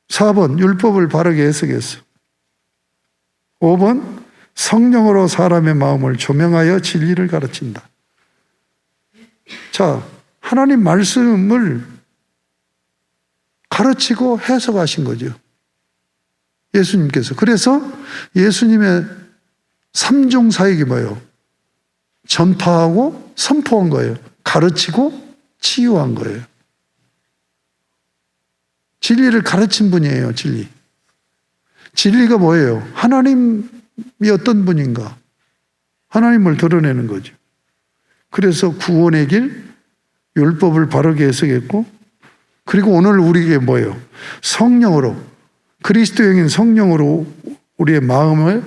4번, 율법을 바르게 해석했어. 5번, 성령으로 사람의 마음을 조명하여 진리를 가르친다. 자, 하나님 말씀을 가르치고 해석하신 거죠. 예수님께서. 그래서 예수님의 삼중 사역이 뭐예요? 전파하고 선포한 거예요. 가르치고 치유한 거예요. 진리를 가르친 분이에요, 진리. 진리가 뭐예요? 하나님이 어떤 분인가? 하나님을 드러내는 거죠. 그래서 구원의 길, 율법을 바르게 해석했고, 그리고 오늘 우리에게 뭐예요? 성령으로, 그리스도형인 성령으로 우리의 마음을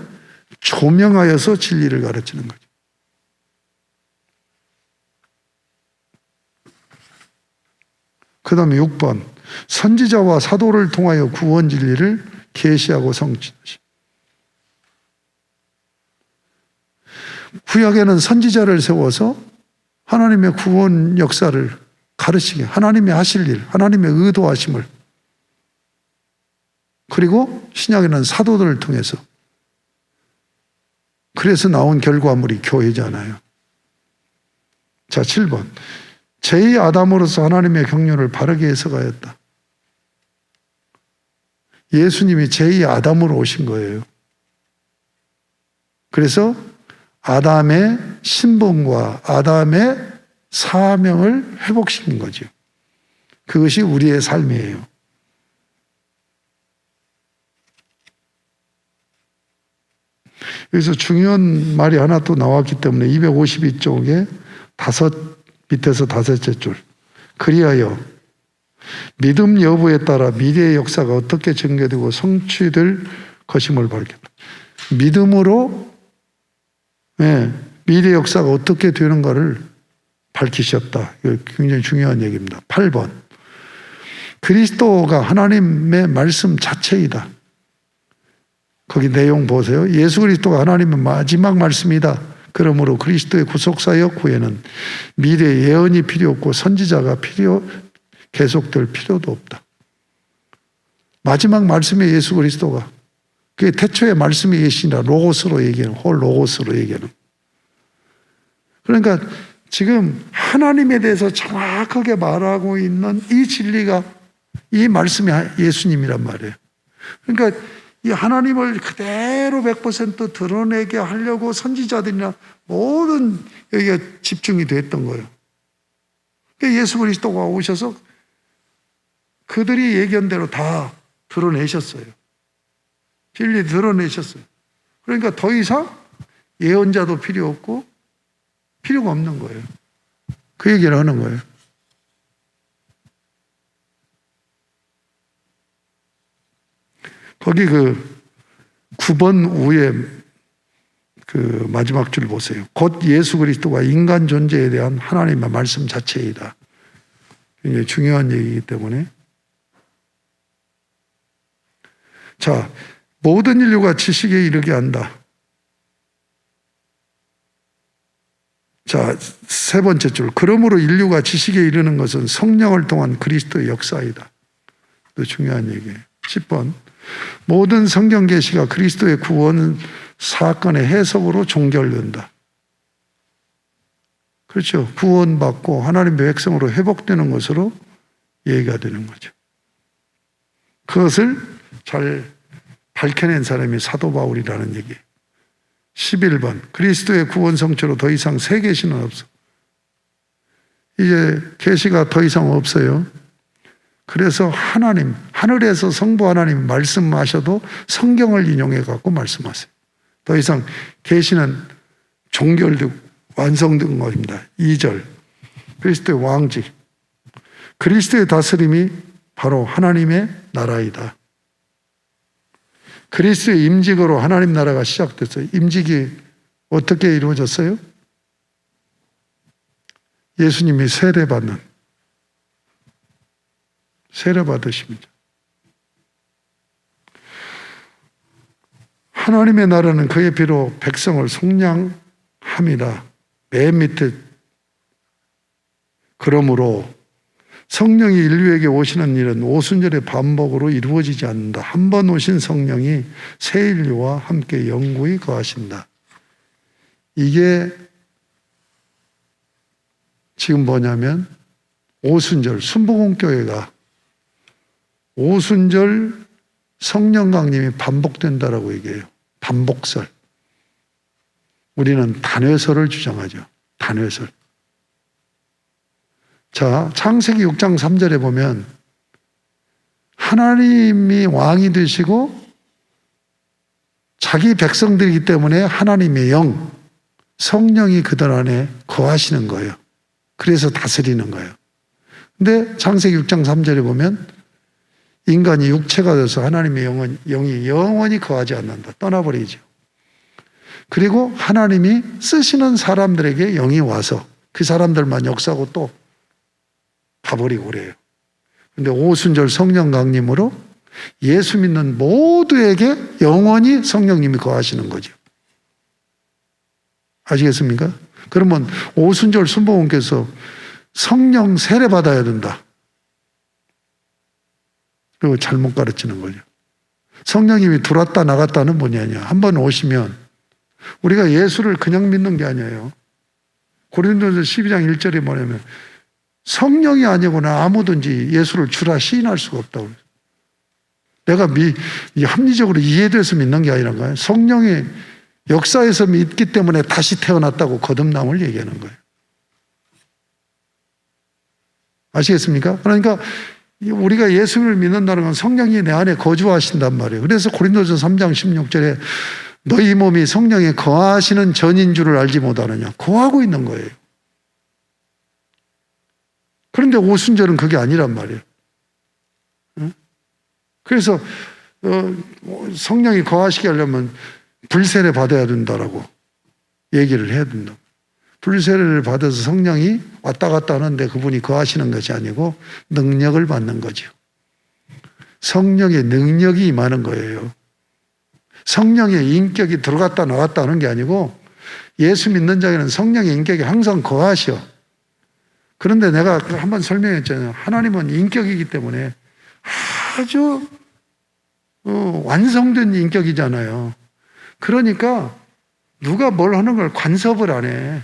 조명하여서 진리를 가르치는 거죠. 그 다음에 6번, 선지자와 사도를 통하여 구원 진리를 계시하고 성취하시. 구약에는 선지자를 세워서 하나님의 구원 역사를 가르치게, 하나님의 하실 일, 하나님의 의도하심을 그리고 신약에는 사도들을 통해서. 그래서 나온 결과물이 교회잖아요. 자, 7번. 제2아담으로서 하나님의 경륜을 바르게 해석하였다. 예수님이 제2아담으로 오신 거예요. 그래서 아담의 신분과 아담의 사명을 회복시킨 거죠. 그것이 우리의 삶이에요. 여기서 중요한 말이 하나 또 나왔기 때문에 252쪽에 밑에서 다섯째 줄. 그리하여 믿음 여부에 따라 미래의 역사가 어떻게 전개되고 성취될 것임을 밝혔다. 믿음으로 미래 역사가 어떻게 되는가를 밝히셨다. 이거 굉장히 중요한 얘기입니다. 8번. 그리스도가 하나님의 말씀 자체이다. 거기 내용 보세요. 예수 그리스도가 하나님의 마지막 말씀이다. 그러므로 그리스도의 구속사역 후에는 미래 예언이 필요 없고 선지자가 계속될 필요도 없다. 마지막 말씀의 예수 그리스도가 그게 태초의 말씀이 계시니라 로고스로 얘기하는 홀 로고스로 얘기하는. 그러니까 지금 하나님에 대해서 정확하게 말하고 있는 이 진리가 이 말씀이 예수님이란 말이에요. 그러니까 이 하나님을 그대로 100% 드러내게 하려고 선지자들이나 모든 여기가 집중이 됐던 거예요. 그러니까 예수 그리스도가 오셔서 그들이 예견대로 다 드러내셨어요. 진리 드러내셨어요. 그러니까 더 이상 예언자도 필요 없고 필요가 없는 거예요. 그 얘기를 하는 거예요. 거기 그 9번 후에 그 마지막 줄 보세요. 곧 예수 그리스도가 인간 존재에 대한 하나님의 말씀 자체이다. 굉장히 중요한 얘기이기 때문에. 자, 모든 인류가 지식에 이르게 한다. 자, 세 번째 줄. 그러므로 인류가 지식에 이르는 것은 성령을 통한 그리스도의 역사이다. 또 중요한 얘기예요. 10번. 모든 성경 계시가 그리스도의 구원 사건의 해석으로 종결된다. 그렇죠. 구원받고 하나님의 백성으로 회복되는 것으로 얘기가 되는 거죠. 그것을 잘 밝혀낸 사람이 사도 바울이라는 얘기예요. 11번. 그리스도의 구원 성취로 더 이상 새 계시는 없어. 이제 계시가 더 이상 없어요. 그래서 하나님, 하늘에서 성부 하나님 말씀하셔도 성경을 인용해 갖고 말씀하세요. 더 이상 계시는 종결되고 완성된 것입니다. 2절. 그리스도의 왕직. 그리스도의 다스림이 바로 하나님의 나라이다. 그리스도의 임직으로 하나님 나라가 시작됐어요. 임직이 어떻게 이루어졌어요? 예수님이 세례받으십니다. 하나님의 나라는 그의 피로 백성을 속량합니다. 맨 밑에 그러므로 성령이 인류에게 오시는 일은 오순절의 반복으로 이루어지지 않는다. 한 번 오신 성령이 새 인류와 함께 영구히 거하신다. 이게 지금 뭐냐면 오순절 순복음교회가 오순절 성령 강림이 반복된다라고 얘기해요. 반복설. 우리는 단회설을 주장하죠. 단회설. 자, 창세기 6장 3절에 보면 하나님이 왕이 되시고 자기 백성들이기 때문에 하나님의 영, 성령이 그들 안에 거하시는 거예요. 그래서 다스리는 거예요. 근데 창세기 6장 3절에 보면 인간이 육체가 돼서 하나님의 영이 영원히 거하지 않는다. 떠나버리죠. 그리고 하나님이 쓰시는 사람들에게 영이 와서 그 사람들만 역사하고 또 가버리고 그래요. 근데 오순절 성령 강림으로 예수 믿는 모두에게 영원히 성령님이 거하시는 거죠. 아시겠습니까? 그러면 오순절 순복음께서 성령 세례 받아야 된다. 그리고 잘못 가르치는 거죠. 성령님이 들어왔다 나갔다는 뭐냐냐. 한번 오시면 우리가 예수를 그냥 믿는 게 아니에요. 고린도전서 12장 1절에 뭐냐면 성령이 아니고는 아무든지 예수를 주라 시인할 수가 없다고. 내가 합리적으로 이해돼서 믿는 게 아니란 성령의 역사에서 믿기 때문에 다시 태어났다고 거듭남을 얘기하는 거예요. 아시겠습니까? 그러니까 우리가 예수를 믿는다는 건 성령이 내 안에 거주하신단 말이에요. 그래서 고린도전서 3장 16절에 너희 몸이 성령에 거하시는 전인 줄을 알지 못하느냐. 거하고 있는 거예요. 그런데 오순절은 그게 아니란 말이에요. 그래서 성령이 거하시게 하려면 불세례 받아야 된다라고 얘기를 해야 된다. 불세례를 받아서 성령이 왔다 갔다 하는데 그분이 거하시는 것이 아니고 능력을 받는 거죠. 성령의 능력이 임하는 거예요. 성령의 인격이 들어갔다 나왔다 하는 게 아니고 예수 믿는 자에는 성령의 인격이 항상 거하셔. 그런데 내가 한번 설명했잖아요. 하나님은 인격이기 때문에 아주 완성된 인격이잖아요. 그러니까 누가 뭘 하는 걸 간섭을 안 해.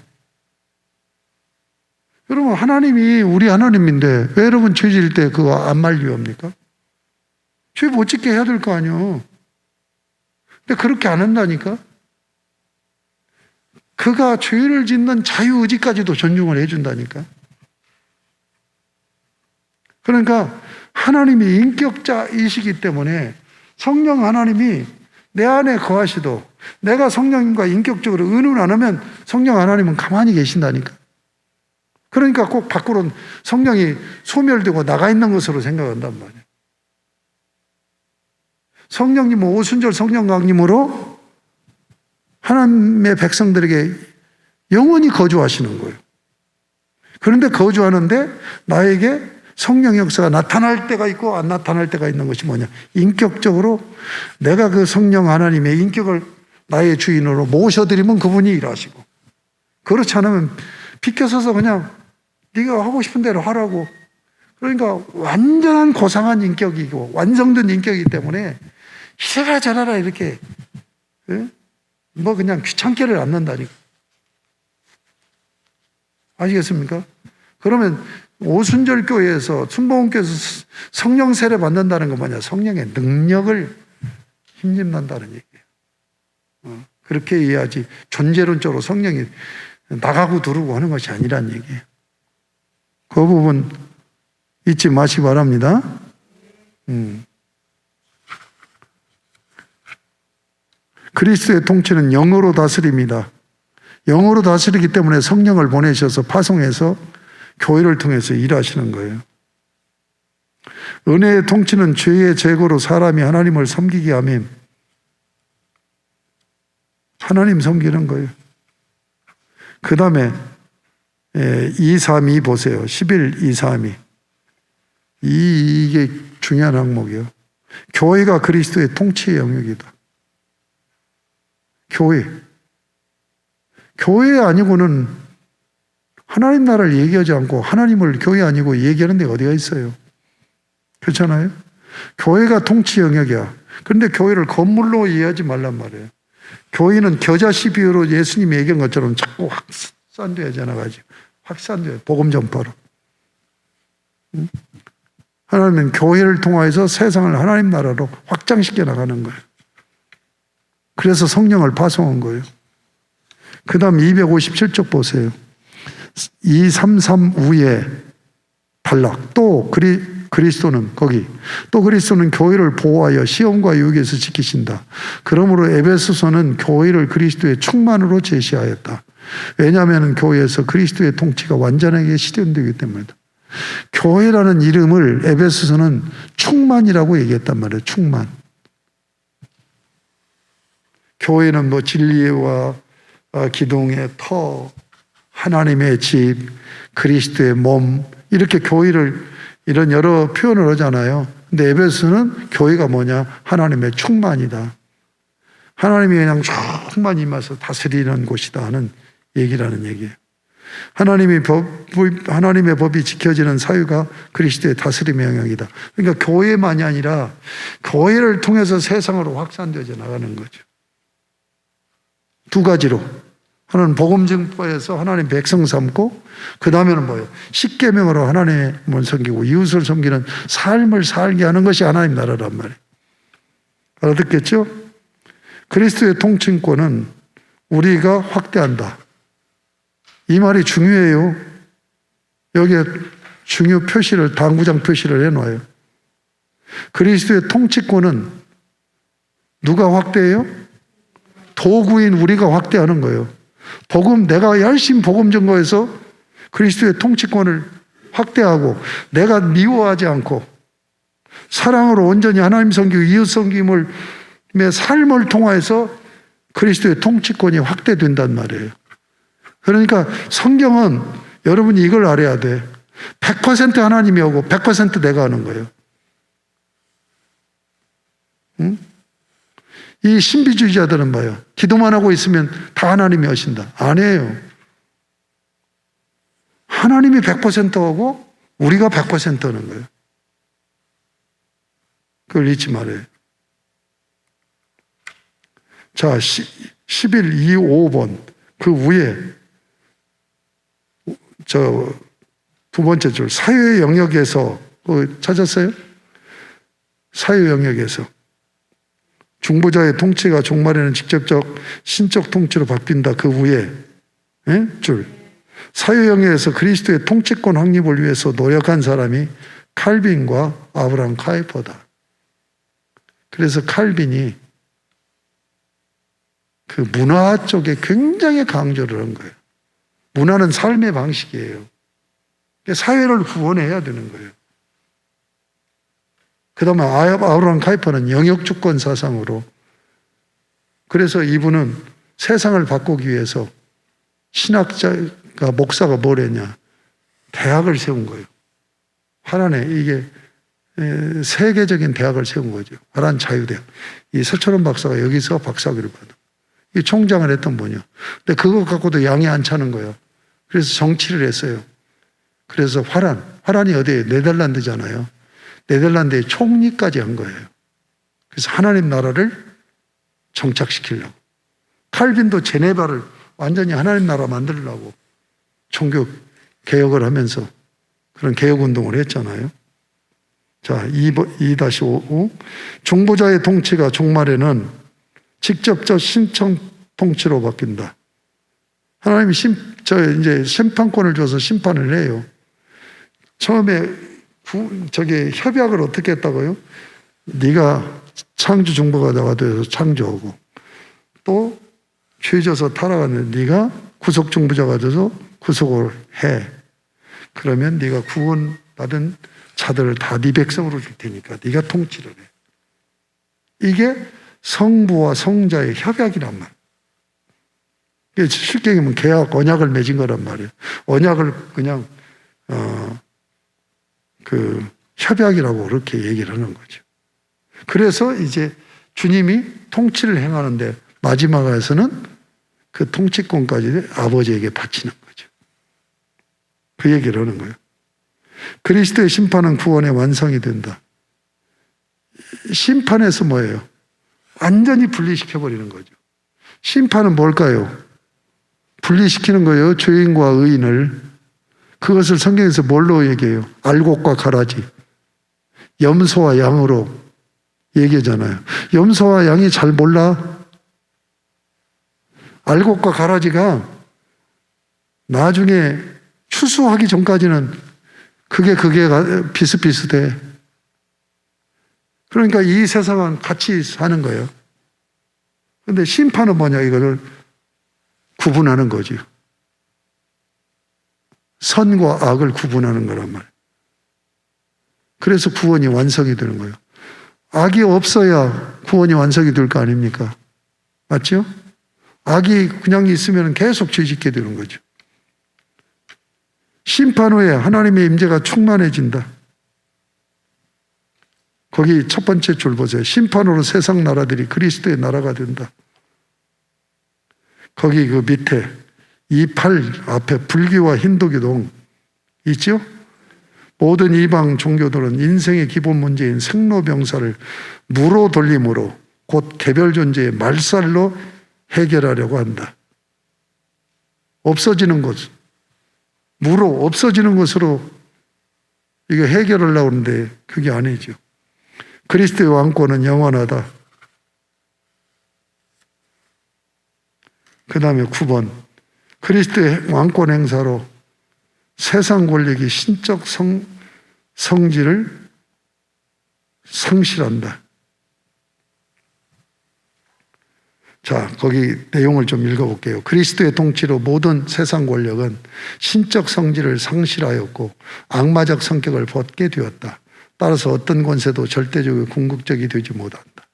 여러분 하나님이 우리 하나님인데 왜 여러분 죄 지을 때 그거 안 말리옵니까? 죄 못 짓게 해야 될 거 아니에요. 근데 그렇게 안 한다니까? 그가 죄를 짓는 자유의지까지도 존중을 해준다니까? 그러니까 하나님이 인격자이시기 때문에 성령 하나님이 내 안에 거하시도 내가 성령님과 인격적으로 의논 안 하면 성령 하나님은 가만히 계신다니까. 그러니까 꼭 밖으로 성령이 소멸되고 나가 있는 것으로 생각한단 말이에요. 성령님은 오순절 성령 강림으로 하나님의 백성들에게 영원히 거주하시는 거예요. 그런데 거주하는데 나에게 성령 역사가 나타날 때가 있고 안 나타날 때가 있는 것이 뭐냐. 인격적으로 내가 그 성령 하나님의 인격을 나의 주인으로 모셔드리면 그분이 일하시고, 그렇지 않으면 비켜서서 그냥 네가 하고 싶은 대로 하라고. 그러니까 완전한 고상한 인격이고 완성된 인격이기 때문에 이래라 저래라 이렇게 뭐 그냥 귀찮게를 안 넣는다니까. 아시겠습니까? 그러면 오순절 교회에서 순복음교회에서 성령 세례 받는다는 건 뭐냐? 성령의 능력을 힘입는다는 얘기예요. 그렇게 이해하지 존재론적으로 성령이 나가고 들어오고 하는 것이 아니란 얘기예요. 그 부분 잊지 마시기 바랍니다. 그리스도의 통치는 영으로 다스립니다. 영으로 다스리기 때문에 성령을 보내셔서 파송해서 교회를 통해서 일하시는 거예요. 은혜의 통치는 죄의 제거로 사람이 하나님을 섬기게 하면 하나님 섬기는 거예요. 그 다음에 232 보세요. 11, 232. 이게 중요한 항목이에요. 교회가 그리스도의 통치의 영역이다. 교회 아니고는 하나님 나라를 얘기하지 않고 하나님을 교회 아니고 얘기하는 데가 어디가 있어요? 그렇잖아요? 교회가 통치 영역이야. 그런데 교회를 건물로 이해하지 말란 말이에요. 교회는 겨자씨 비유로 예수님이 얘기한 것처럼 자꾸 확산돼야지 않아가지고 확산돼요. 복음 전파로. 하나님은 교회를 통하여서 세상을 하나님 나라로 확장시켜 나가는 거예요. 그래서 성령을 파송한 거예요. 그 다음 257쪽 보세요. 233 우에 단락. 또 그리스도는 거기 또 그리스도는 교회를 보호하여 시험과 유혹에서 지키신다. 그러므로 에베소서는 교회를 그리스도의 충만으로 제시하였다. 왜냐하면 교회에서 그리스도의 통치가 완전하게 실현되기 때문이다. 교회라는 이름을 에베소서는 충만이라고 얘기했단 말이에요. 충만. 교회는 뭐 진리와 기둥의 터, 하나님의 집, 그리스도의 몸, 이렇게 교회를 이런 여러 표현을 하잖아요. 근데 에베소는 교회가 뭐냐? 하나님의 충만이다. 하나님이 그냥 충만히 임해서 다스리는 곳이다 하는 얘기라는 얘기예요. 하나님의 법이 지켜지는 사유가 그리스도의 다스림의 영역이다. 그러니까 교회만이 아니라 교회를 통해서 세상으로 확산되어 나가는 거죠. 두 가지로. 하나는 복음 증거에서 하나님 백성 삼고, 그 다음에는 뭐예요? 십계명으로 하나님을 섬기고 이웃을 섬기는 삶을 살게 하는 것이 하나님 나라란 말이에요. 알아듣겠죠? 그리스도의 통치권은 우리가 확대한다. 이 말이 중요해요. 여기에 중요 표시를, 당구장 표시를 해놔요. 그리스도의 통치권은 누가 확대해요? 도구인 우리가 확대하는 거예요. 내가 열심히 복음 전거해서 그리스도의 통치권을 확대하고, 내가 미워하지 않고 사랑으로 온전히 하나님 섬기고 이웃 섬김의 삶을 통해서 그리스도의 통치권이 확대된단 말이에요. 그러니까 성경은 여러분이 이걸 알아야 돼. 100% 하나님이 하고 100% 내가 하는 거예요. 응? 이 신비주의자들은 뭐예요? 기도만 하고 있으면 다 하나님이 하신다. 아니에요. 하나님이 100% 하고 우리가 100% 하는 거예요. 그걸 잊지 말아요. 자, 11.2.5번 그 위에 두 번째 줄 사유의 영역에서 찾았어요? 사유 영역에서 중보자의 통치가 종말에는 직접적 신적 통치로 바뀐다. 그 위에 줄 사유 영역에서 그리스도의 통치권 확립을 위해서 노력한 사람이 칼빈과 아브라함 카이퍼다. 그래서 칼빈이 그 문화 쪽에 굉장히 강조를 한 거예요. 문화는 삶의 방식이에요. 사회를 구원해야 되는 거예요. 그 다음에 아브라함 카이퍼는 영역주권 사상으로, 그래서 이분은 세상을 바꾸기 위해서 신학자가, 목사가 뭘 했냐? 대학을 세운 거예요. 하나의 이게 세계적인 대학을 세운 거죠. 하란 자유대학. 이 서철원 박사가 여기서 박사학위를 받아. 이 총장을 했던 분이요. 근데 그거 갖고도 양이 안 차는 거예요. 그래서 정치를 했어요. 그래서 화란이 어디에? 네덜란드잖아요. 네덜란드의 총리까지 한 거예요. 그래서 하나님 나라를 정착시키려고. 칼빈도 제네바를 완전히 하나님 나라 만들려고 종교 개혁을 하면서 그런 개혁운동을 했잖아요. 자, 2-5 중보자의 통치가 종말에는 직접적 신청 통치로 바뀐다. 하나님이 이제 심판권을 줘서 심판을 해요. 처음에 협약을 어떻게 했다고요? 네가 창조 중보자가 되어서 창조하고, 또 죄져서 타락하는 네가 구속 중보자가 돼서 구속을 해. 그러면 네가 구원받은 자들을 다 네 백성으로 줄 테니까 네가 통치를 해. 이게 성부와 성자의 협약이란 말. 쉽게 얘기하면 계약, 언약을 맺은 거란 말이에요. 언약을 그냥 협약이라고 그렇게 얘기를 하는 거죠. 그래서 이제 주님이 통치를 행하는데 마지막에서는 그 통치권까지 아버지에게 바치는 거죠. 그 얘기를 하는 거예요. 그리스도의 심판은 구원의 완성이 된다. 심판에서 뭐예요? 완전히 분리시켜버리는 거죠. 심판은 뭘까요? 분리시키는 거예요. 죄인과 의인을. 그것을 성경에서 뭘로 얘기해요? 알곡과 가라지. 염소와 양으로 얘기하잖아요. 염소와 양이 잘 몰라. 알곡과 가라지가 나중에 추수하기 전까지는 그게 비슷비슷해. 그러니까 이 세상은 같이 사는 거예요. 그런데 심판은 뭐냐? 이거를 구분하는 거죠. 선과 악을 구분하는 거란 말이에요. 그래서 구원이 완성이 되는 거예요. 악이 없어야 구원이 완성이 될 거 아닙니까? 맞죠? 악이 그냥 있으면 계속 죄짓게 되는 거죠. 심판 후에 하나님의 임재가 충만해진다. 거기 첫 번째 줄 보세요. 심판으로 세상 나라들이 그리스도의 나라가 된다. 거기 그 밑에 이 팔 앞에 불교와 힌두교도 있죠? 모든 이방 종교들은 인생의 기본 문제인 생로병사를 무로 돌림으로 곧 개별 존재의 말살로 해결하려고 한다. 없어지는 것, 무로 없어지는 것으로 이거 해결하려고 하는데 그게 아니죠. 그리스도의 왕권은 영원하다. 그 다음에 9번. 그리스도의 왕권 행사로 세상 권력이 신적 성질을 상실한다. 자, 거기 내용을 좀 읽어볼게요. 그리스도의 통치로 모든 세상 권력은 신적 성질을 상실하였고 악마적 성격을 벗게 되었다. 따라서 어떤 권세도 절대적이고 궁극적이 되지 못한다.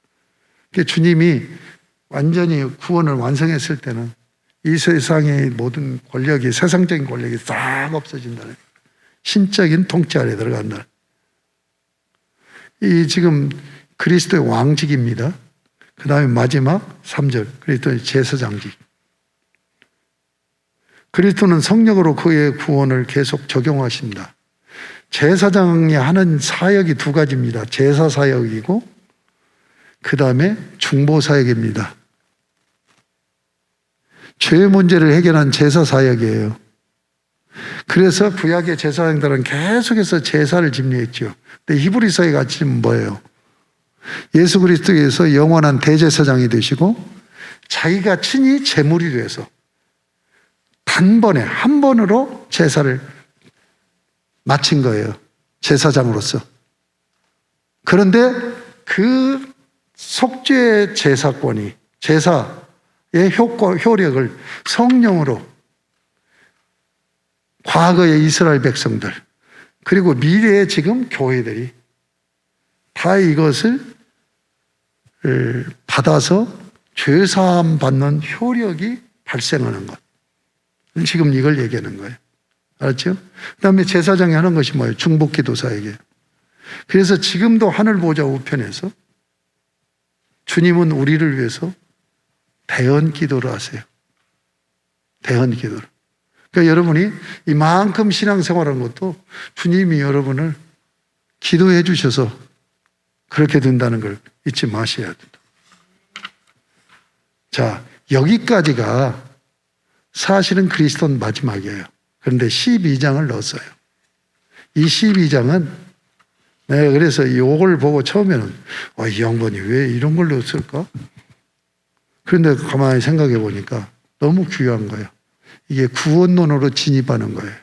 주님이 완전히 구원을 완성했을 때는 이 세상의 모든 권력이, 세상적인 권력이 싹 없어진다는, 신적인 통치 아래 들어간다. 이 지금 그리스도의 왕직입니다. 그 다음에 마지막 3절, 그리스도의 제사장직. 그리스도는 성령으로 그의 구원을 계속 적용하신다. 제사장이 하는 사역이 두 가지입니다. 제사 사역이고 그 다음에 중보 사역입니다. 죄 문제를 해결한 제사 사역이에요. 그래서 구약의 제사장들은 계속해서 제사를 집례했죠. 근데 히브리서의 가치는 뭐예요? 예수 그리스도께서 영원한 대제사장이 되시고 자기가 친히 제물이 돼서 단번에 한 번으로 제사를 마친 거예요. 제사장으로서. 그런데 그 속죄 제사권이, 제사의 효력을 성령으로 과거의 이스라엘 백성들 그리고 미래의 지금 교회들이 다 이것을 받아서 죄사함 받는 효력이 발생하는 것. 지금 이걸 얘기하는 거예요. 알았죠? 그 다음에 제사장이 하는 것이 뭐예요? 중보기도 사역이에요. 그래서 지금도 하늘 보좌 우편에서 주님은 우리를 위해서 대언 기도를 하세요. 대언 기도를. 그러니까 여러분이 이만큼 신앙생활하는 것도 주님이 여러분을 기도해 주셔서 그렇게 된다는 걸 잊지 마셔야 된다. 자, 여기까지가 사실은 그리스도는 마지막이에요. 그런데 12장을 넣었어요. 이 12장은 내가 그래서 이걸 보고 처음에는 이 양반이 왜 이런 걸 넣었을까? 그런데 가만히 생각해 보니까 너무 귀한 거예요. 이게 구원론으로 진입하는 거예요.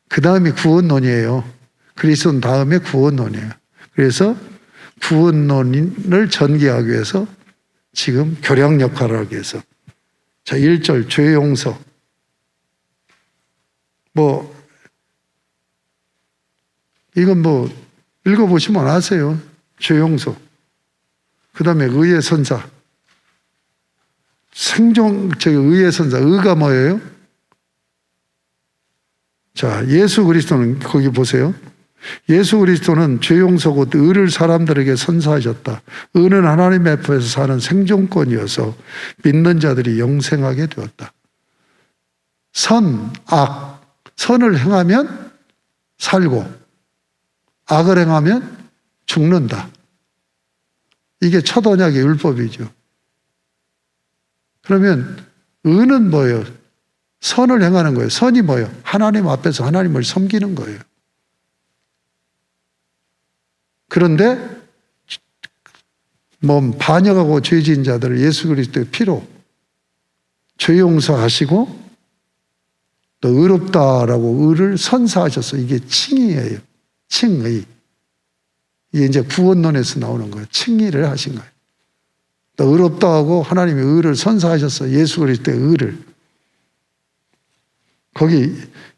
그 다음이 구원론이에요. 그리스도는 다음에 구원론이에요. 그래서 구원론을 전개하기 위해서 지금 교량 역할을 하기 위해서 자, 1절 죄 용서. 이건 읽어보시면 아세요. 죄 용서. 그 다음에 의의 선사. 의의 선사. 의가 뭐예요? 자, 예수 그리스도는 거기 보세요. 예수 그리스도는 죄 용서 곧 의를 사람들에게 선사하셨다. 의는 하나님 앞에서 사는 생존권이어서 믿는 자들이 영생하게 되었다. 선, 악. 선을 행하면 살고 악을 행하면 죽는다. 이게 첫 언약의 율법이죠. 그러면 의는 뭐예요? 선을 행하는 거예요. 선이 뭐예요? 하나님 앞에서 하나님을 섬기는 거예요. 그런데 반역하고 죄 지은 자들을 예수 그리스도의 피로 죄 용서하시고 또 의롭다라고 의를 선사하셔서 이게 칭의예요. 칭의. 이게 이제 구원론에서 나오는 거예요. 칭의를 하신 거예요. 또 의롭다고 하나님의 의를 선사하셔서 예수 그리스도의 의를. 거기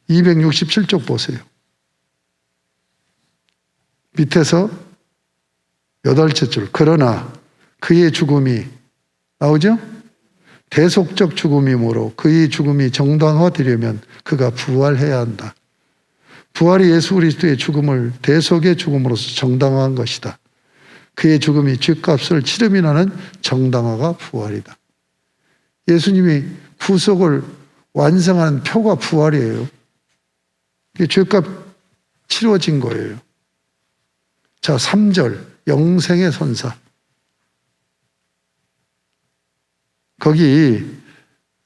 267쪽 보세요. 밑에서 8째 줄. 그러나 그의 죽음이 나오죠? 대속적 죽음이므로 그의 죽음이 정당화되려면 그가 부활해야 한다. 부활이 예수 그리스도의 죽음을 대속의 죽음으로서 정당화한 것이다. 그의 죽음이 죄값을 치름이라는 정당화가 부활이다. 예수님이 구속을 완성하는 표가 부활이에요. 이게 죄값 치러진 거예요. 자, 3절 영생의 선사. 거기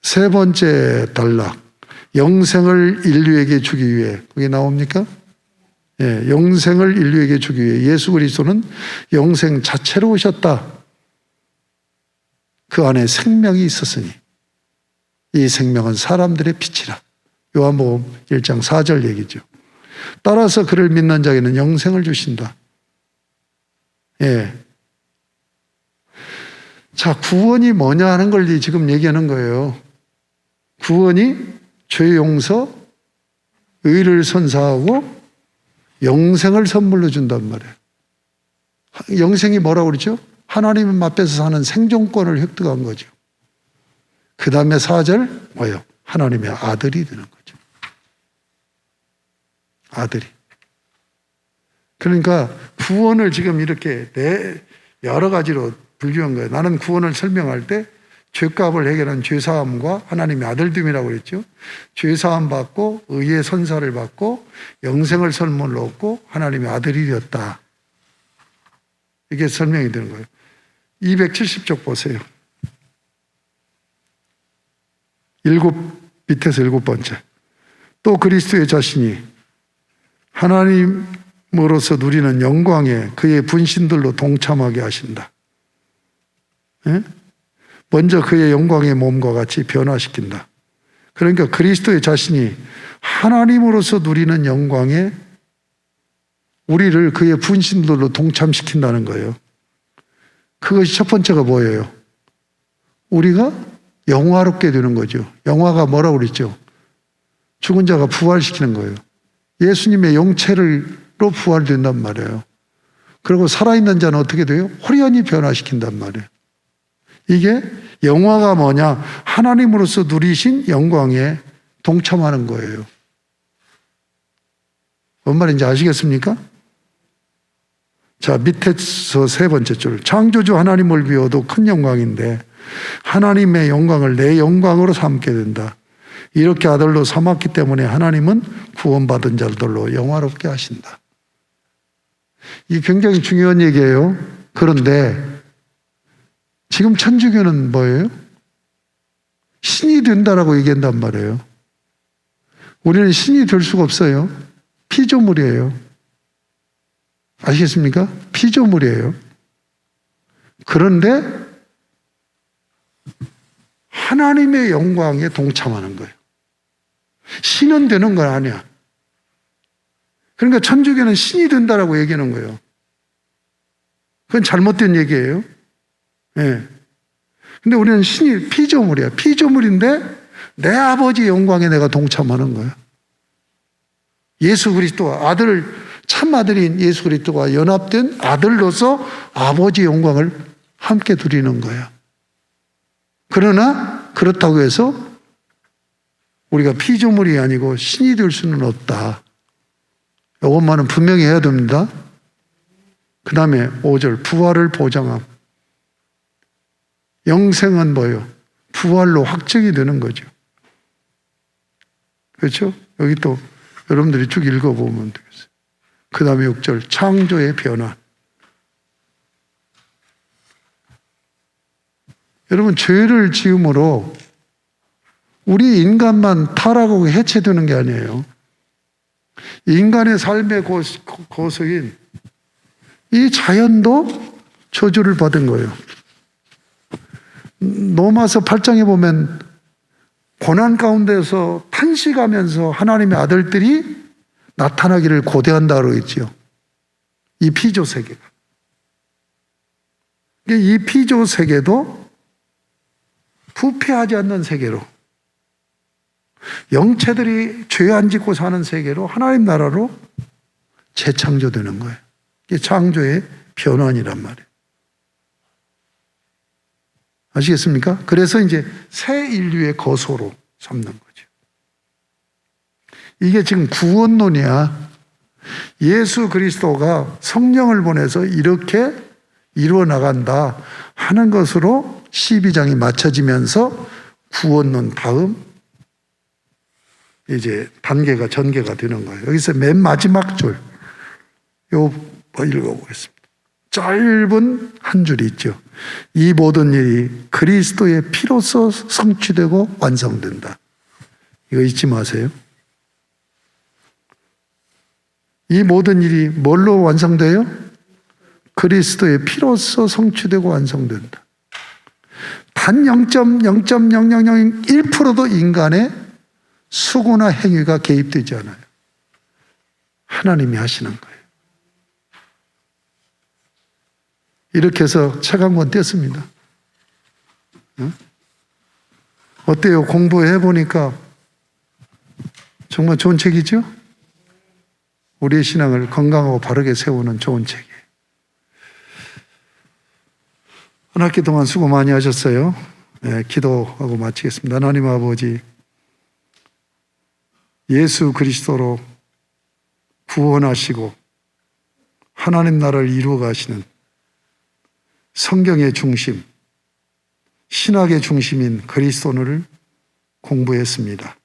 세 번째 단락, 영생을 인류에게 주기 위해, 거기 나옵니까? 예, 영생을 인류에게 주기 위해 예수 그리스도는 영생 자체로 오셨다. 그 안에 생명이 있었으니 이 생명은 사람들의 빛이라. 요한복음 1장 4절 얘기죠. 따라서 그를 믿는 자에게는 영생을 주신다. 예. 자, 구원이 뭐냐 하는 걸 지금 얘기하는 거예요. 구원이 죄 용서, 의를 선사하고 영생을 선물로 준단 말이에요. 영생이 뭐라고 그러죠? 하나님 앞에서 사는 생존권을 획득한 거죠. 그 다음에 4절 뭐예요? 하나님의 아들이 되는 거죠. 아들이. 그러니까 구원을 지금 이렇게 여러 가지로 분류한 거예요. 나는 구원을 설명할 때 죄값을 해결한 죄사함과 하나님의 아들됨이라고 그랬죠. 죄사함 받고 의의 선사를 받고 영생을 선물로 얻고 하나님의 아들이 되었다. 이게 설명이 되는 거예요. 270쪽 보세요. 밑에서 7번째. 또 그리스도의 자신이 하나님으로서 누리는 영광에 그의 분신들로 동참하게 하신다. 예? 먼저 그의 영광의 몸과 같이 변화시킨다. 그러니까 그리스도의 자신이 하나님으로서 누리는 영광에 우리를 그의 분신들로 동참시킨다는 거예요. 그것이 첫 번째가 뭐예요? 우리가 영화롭게 되는 거죠. 영화가 뭐라고 그랬죠? 죽은 자가 부활시키는 거예요. 예수님의 영체로 부활된단 말이에요. 그리고 살아있는 자는 어떻게 돼요? 호련히 변화시킨단 말이에요. 이게 영화가 뭐냐? 하나님으로서 누리신 영광에 동참하는 거예요. 뭔 말인지 아시겠습니까? 자, 밑에서 세 번째 줄. 창조주 하나님을 비워도 큰 영광인데 하나님의 영광을 내 영광으로 삼게 된다. 이렇게 아들로 삼았기 때문에 하나님은 구원받은 자들로 영화롭게 하신다. 이게 굉장히 중요한 얘기예요. 그런데 지금 천주교는 뭐예요? 신이 된다라고 얘기한단 말이에요. 우리는 신이 될 수가 없어요. 피조물이에요. 아시겠습니까? 피조물이에요. 그런데 하나님의 영광에 동참하는 거예요. 신은 되는 건 아니야. 그러니까 천주교는 신이 된다라고 얘기하는 거예요. 그건 잘못된 얘기예요. 예. 근데 우리는 신이 피조물이야. 피조물인데 내 아버지 영광에 내가 동참하는 거야. 예수 그리스도와 참 아들인 예수 그리스도와 연합된 아들로서 아버지 영광을 함께 누리는 거야. 그러나 그렇다고 해서 우리가 피조물이 아니고 신이 될 수는 없다. 이것만은 분명히 해야 됩니다. 그 다음에 5절 부활을 보장함. 영생은 뭐예요? 부활로 확정이 되는 거죠. 그렇죠? 여기 또 여러분들이 쭉 읽어보면 되겠어요. 그 다음에 6절 창조의 변화. 여러분 죄를 지음으로 우리 인간만 타락하고 해체되는 게 아니에요. 인간의 삶의 고석인 이 자연도 저주를 받은 거예요. 로마서 8장에 보면 고난 가운데서 탄식하면서 하나님의 아들들이 나타나기를 고대한다고 했지요. 이 피조 세계가. 이 피조 세계도 부패하지 않는 세계로, 영체들이 죄 안 짓고 사는 세계로 하나님 나라로 재창조되는 거예요. 이게 창조의 변환이란 말이에요. 아시겠습니까? 그래서 이제 새 인류의 거소로 삼는 거죠. 이게 지금 구원론이야. 예수 그리스도가 성령을 보내서 이렇게 이루어 나간다 하는 것으로 12장이 맞춰지면서 구원론 다음 이제 단계가 전개가 되는 거예요. 여기서 맨 마지막 줄, 요 읽어보겠습니다. 짧은 한 줄이 있죠. 이 모든 일이 그리스도의 피로써 성취되고 완성된다. 이거 잊지 마세요. 이 모든 일이 뭘로 완성돼요? 그리스도의 피로써 성취되고 완성된다. 단 0.0001%도 인간의 수고나 행위가 개입되지 않아요. 하나님이 하시는 거예요. 이렇게 해서 책 한 권 뗐습니다. 어때요? 공부해 보니까 정말 좋은 책이죠? 우리의 신앙을 건강하고 바르게 세우는 좋은 책이에요. 한 학기 동안 수고 많이 하셨어요. 네, 기도하고 마치겠습니다. 하나님 아버지, 예수 그리스도로 구원하시고 하나님 나라를 이루어 가시는 성경의 중심, 신학의 중심인 그리스도를 공부했습니다.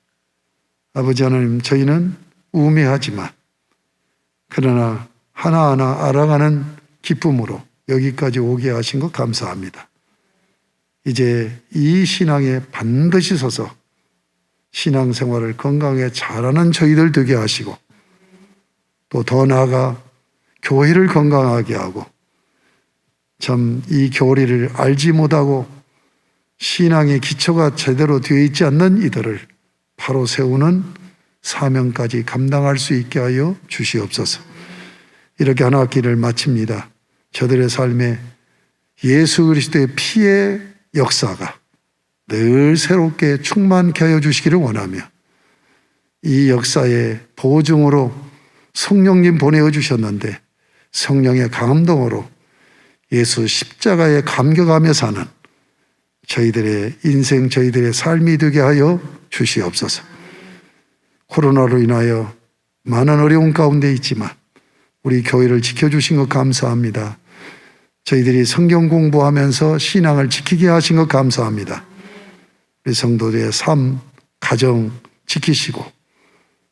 아버지 하나님, 저희는 우매하지만 그러나 하나하나 알아가는 기쁨으로 여기까지 오게 하신 것 감사합니다. 이제 이 신앙에 반드시 서서 신앙생활을 건강하게 잘하는 저희들 되게 하시고 또 더 나아가 교회를 건강하게 하고 참 이 교리를 알지 못하고 신앙의 기초가 제대로 되어 있지 않는 이들을 바로 세우는 사명까지 감당할 수 있게 하여 주시옵소서. 이렇게 한 학기를 마칩니다. 저들의 삶에 예수 그리스도의 피의 역사가 늘 새롭게 충만케 하여 주시기를 원하며 이 역사의 보증으로 성령님 보내어 주셨는데 성령의 감동으로 예수 십자가에 감격하며 사는 저희들의 인생, 저희들의 삶이 되게 하여 주시옵소서. 코로나로 인하여 많은 어려운 가운데 있지만 우리 교회를 지켜주신 것 감사합니다. 저희들이 성경 공부하면서 신앙을 지키게 하신 것 감사합니다. 우리 성도들의 삶, 가정 지키시고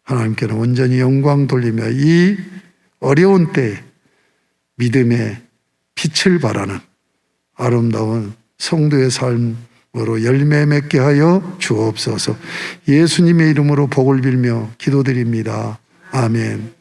하나님께는 온전히 영광 돌리며 이 어려운 때에 믿음의 빛을 발하는 아름다운 성도의 삶으로 열매 맺게 하여 주옵소서. 예수님의 이름으로 복을 빌며 기도드립니다. 아멘.